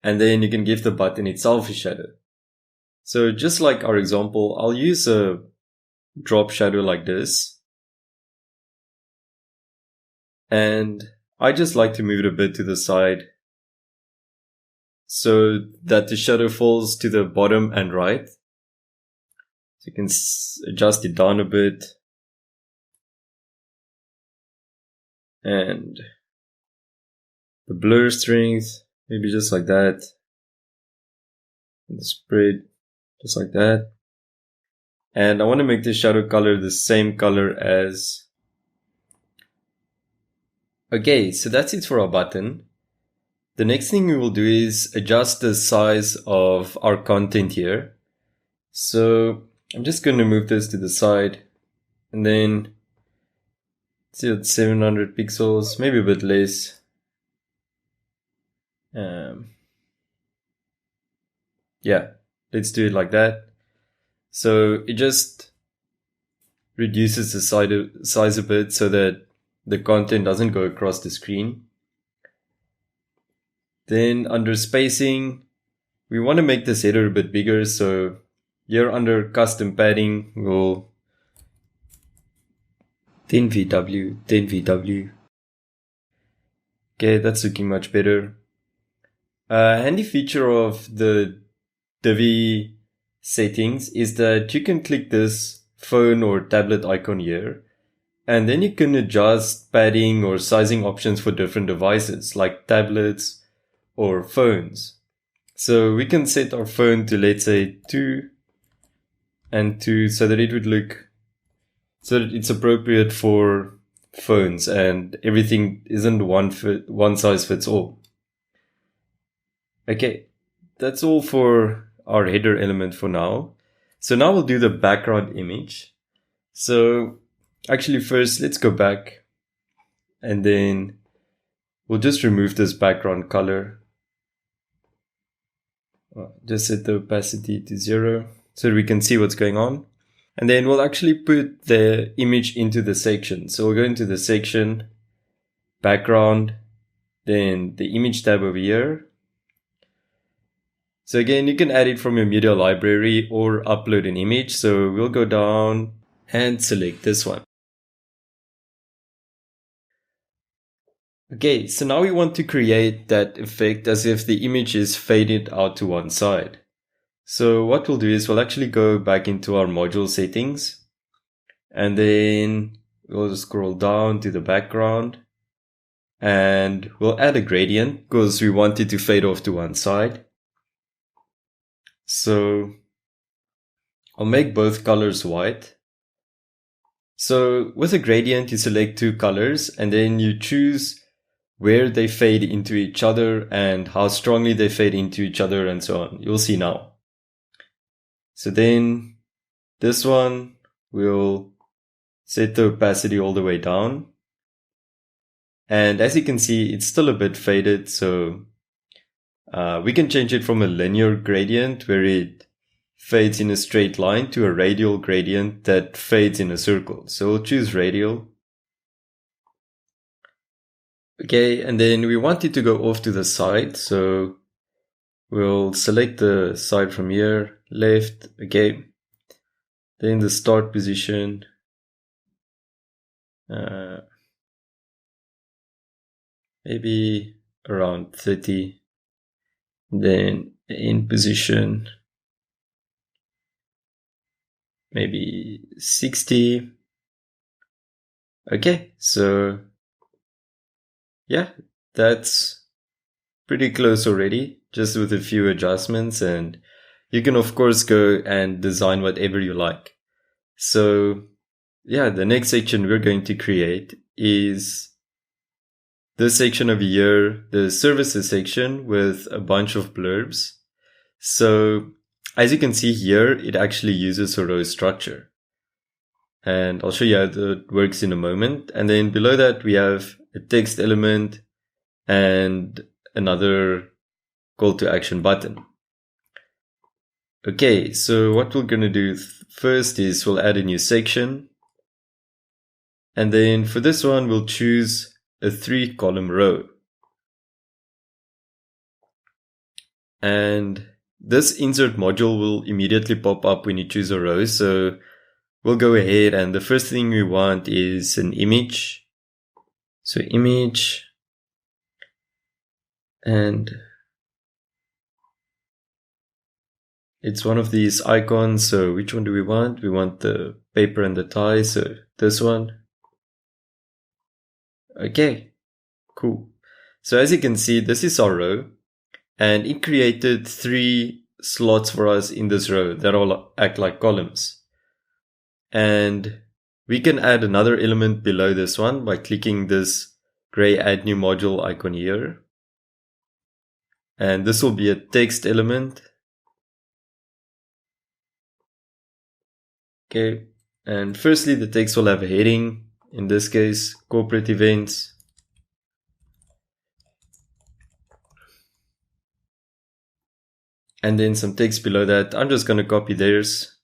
and then you can give the button itself a shadow. So just like our example, I'll use a drop shadow like this. And I just like to move it a bit to the side so that the shadow falls to the bottom and right. So you can adjust it down a bit. And the blur strength, maybe just like that. And the spread, just like that. And I want to make the shadow color the same color as... Okay, so that's it for our button. The next thing we will do is adjust the size of our content here. So I'm just going to move this to the side, and then see it's 700 pixels, maybe a bit less. Yeah, let's do it like that. So it just reduces the size a bit so that the content doesn't go across the screen. Then under spacing, we want to make this header a bit bigger. So here under custom padding, we'll 10 VW, 10 VW. Okay, that's looking much better. A handy feature of the Divi settings is that you can click this phone or tablet icon here, and then you can adjust padding or sizing options for different devices like tablets or phones. So we can set our phone to, let's say, 2 and 2 so that it would look, so that it's appropriate for phones and everything isn't one size fits all. Okay, that's all for our header element for now. So now we'll do the background image. So actually first let's go back, and then we'll just remove this background color. Just set the opacity to 0 so that we can see what's going on. And then we'll actually put the image into the section. So we'll go into the section, background, then the image tab over here. So again, you can add it from your media library or upload an image. So we'll go down and select this one. Okay, so now we want to create that effect as if the image is faded out to one side. So what we'll do is we'll actually go back into our module settings, and then we'll scroll down to the background, and we'll add a gradient because we want it to fade off to one side. So I'll make both colors white. So with a gradient, you select two colors and then you choose where they fade into each other and how strongly they fade into each other and so on. You'll see now. So then this one will set the opacity all the way down. And as you can see, it's still a bit faded. So we can change it from a linear gradient where it fades in a straight line to a radial gradient that fades in a circle. So we'll choose radial. Okay, and then we want it to go off to the side. So we'll select the side from here, left, okay. Then the start position. Maybe around 30. Then in position, maybe 60. Okay, so yeah, that's pretty close already, just with a few adjustments, and you can of course go and design whatever you like. So yeah, the next section we're going to create is this section over here, the services section with a bunch of blurbs. So as you can see here, it actually uses a row structure. And I'll show you how that works in a moment. And then below that, we have a text element and another call to action button. Okay, so what we're going to do first is we'll add a new section. And then for this one, we'll choose a 3-column row. And this insert module will immediately pop up when you choose a row. So we'll go ahead, and the first thing we want is an image. So image, and it's one of these icons. So which one do we want? We want the paper and the tie. So this one. Okay, cool. So as you can see, this is our row, and it created 3 slots for us in this row that all act like columns. And we can add another element below this one by clicking this gray add new module icon here. And this will be a text element. Okay, and firstly the text will have a heading. In this case, corporate events. And then some text below that. I'm just going to copy theirs.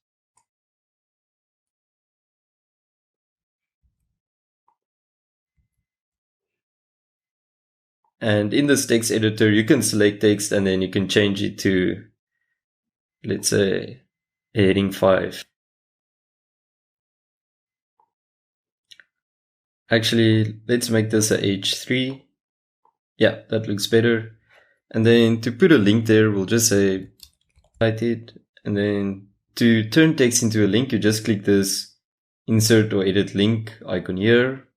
And in this text editor, you can select text and then you can change it to, let's say, heading 5. Actually, let's make this a H3. Yeah, that looks better. And then to put a link there, we'll just say cited. And then to turn text into a link, you just click this insert or edit link icon here.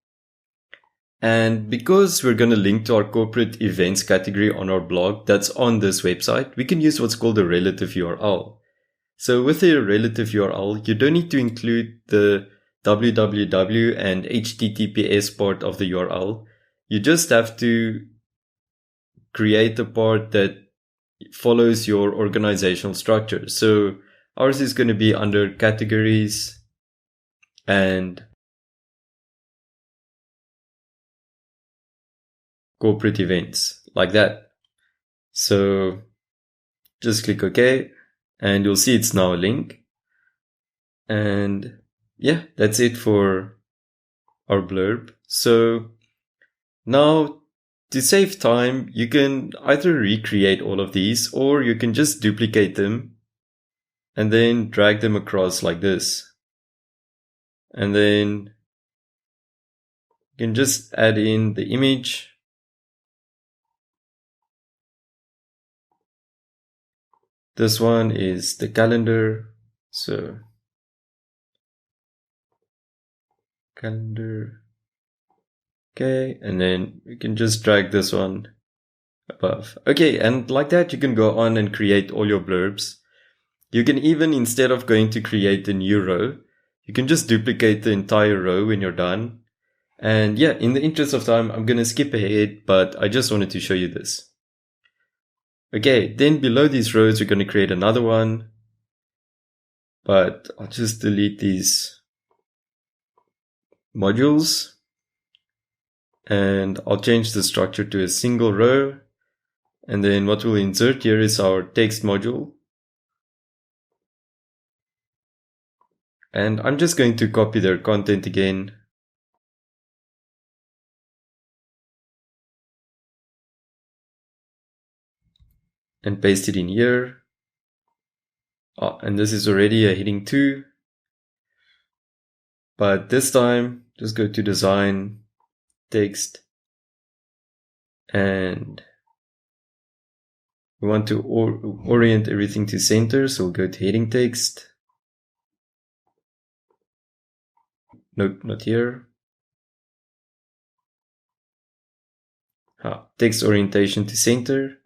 And because we're going to link to our corporate events category on our blog that's on this website, we can use what's called a relative URL. So with a relative URL, you don't need to include the www and https part of the URL. You just have to create a part that follows your organizational structure. So ours is going to be under categories and corporate events, like that. So just click OK, and you'll see it's now a link. And yeah, that's it for our blurb. So now, to save time, you can either recreate all of these, or you can just duplicate them and then drag them across like this. And then you can just add in the image. This one is the calendar. So calendar. Okay, and then you can just drag this one above. Okay, and like that, you can go on and create all your blurbs. You can even, instead of going to create a new row, you can just duplicate the entire row when you're done. And yeah, in the interest of time, I'm going to skip ahead, but I just wanted to show you this. Okay, then below these rows, we're going to create another one, but I'll just delete these modules and I'll change the structure to a single row. And then what we'll insert here is our text module. And I'm just going to copy their content again. And paste it in here. And this is already a heading 2. But this time, just go to design, text, and we want to orient everything to center. So we'll go to heading text. Nope, not here. Text orientation to center.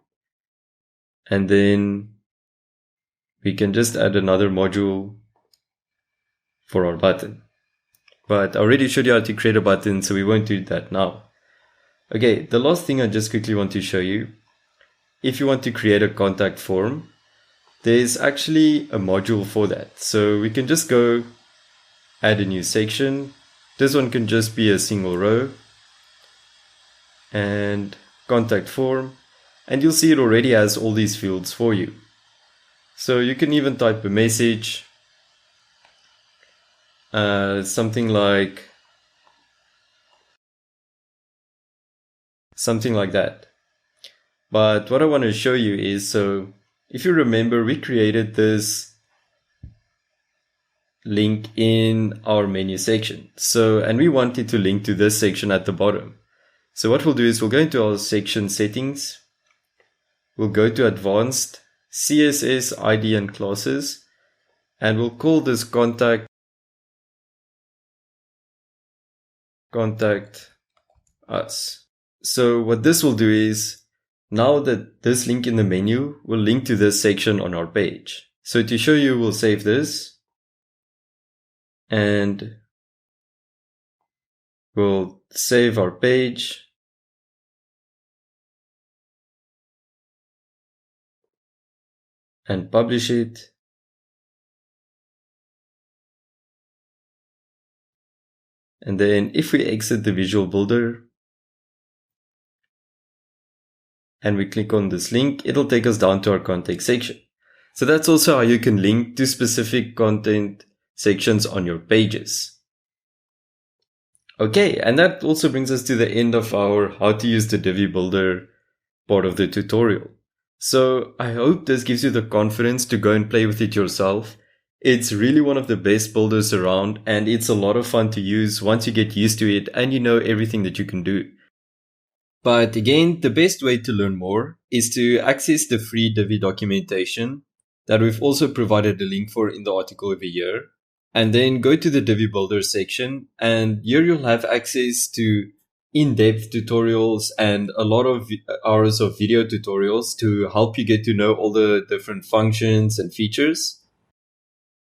And then we can just add another module for our button. But I already showed you how to create a button, so we won't do that now. Okay, the last thing I just quickly want to show you. If you want to create a contact form, there's actually a module for that. So we can just go add a new section. This one can just be a single row. And contact form. And you'll see it already has all these fields for you. So you can even type a message. Something like that. But what I want to show you is, so if you remember, we created this link in our menu section. And we wanted to link to this section at the bottom. So what we'll do is we'll go into our section settings. We'll go to advanced, CSS, ID and classes, and we'll call this contact us. So what this will do is, now that this link in the menu will link to this section on our page. So to show you, we'll save this and we'll save our page. And publish it. And then if we exit the visual builder and we click on this link, it'll take us down to our contact section. So that's also how you can link to specific content sections on your pages. Okay, and that also brings us to the end of our how to use the Divi Builder part of the tutorial. So I hope this gives you the confidence to go and play with it yourself. It's really one of the best builders around, and it's a lot of fun to use once you get used to it and you know everything that you can do. But again, the best way to learn more is to access the free Divi documentation that we've also provided a link for in the article over here. And then go to the Divi Builder section, and here you'll have access to in-depth tutorials and a lot of hours of video tutorials to help you get to know all the different functions and features.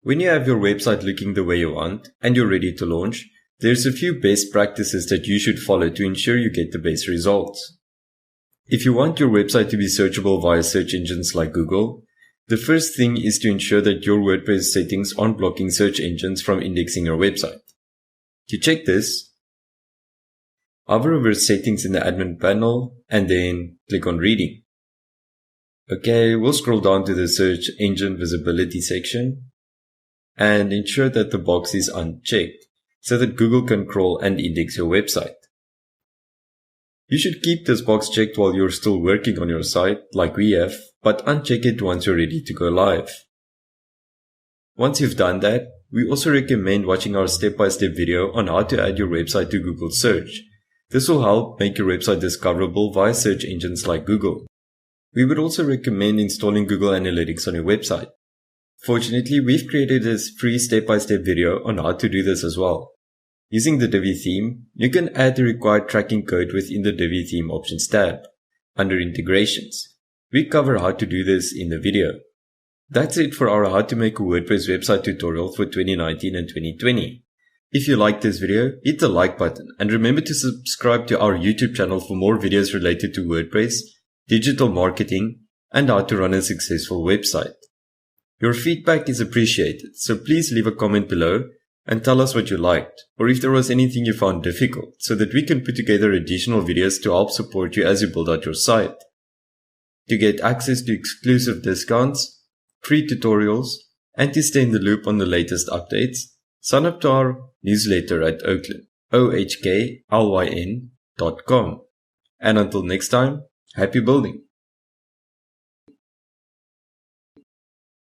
When you have your website looking the way you want and you're ready to launch, there's a few best practices that you should follow to ensure you get the best results. If you want your website to be searchable via search engines like Google, the first thing is to ensure that your WordPress settings aren't blocking search engines from indexing your website. To check this, hover over settings in the admin panel and then click on reading. Okay, we'll scroll down to the search engine visibility section and ensure that the box is unchecked so that Google can crawl and index your website. You should keep this box checked while you're still working on your site like we have, but uncheck it once you're ready to go live. Once you've done that, we also recommend watching our step-by-step video on how to add your website to Google search. This will help make your website discoverable via search engines like Google. We would also recommend installing Google Analytics on your website. Fortunately, we've created a free step-by-step video on how to do this as well. Using the Divi theme, you can add the required tracking code within the Divi theme options tab. Under integrations, we cover how to do this in the video. That's it for our how to make a WordPress website tutorial for 2019 and 2020. If you liked this video, hit the like button and remember to subscribe to our YouTube channel for more videos related to WordPress, digital marketing, and how to run a successful website. Your feedback is appreciated, so please leave a comment below and tell us what you liked, or if there was anything you found difficult, so that we can put together additional videos to help support you as you build out your site. To get access to exclusive discounts, free tutorials, and to stay in the loop on the latest updates, sign up to our newsletter at ohklyn.com. And until next time, happy building!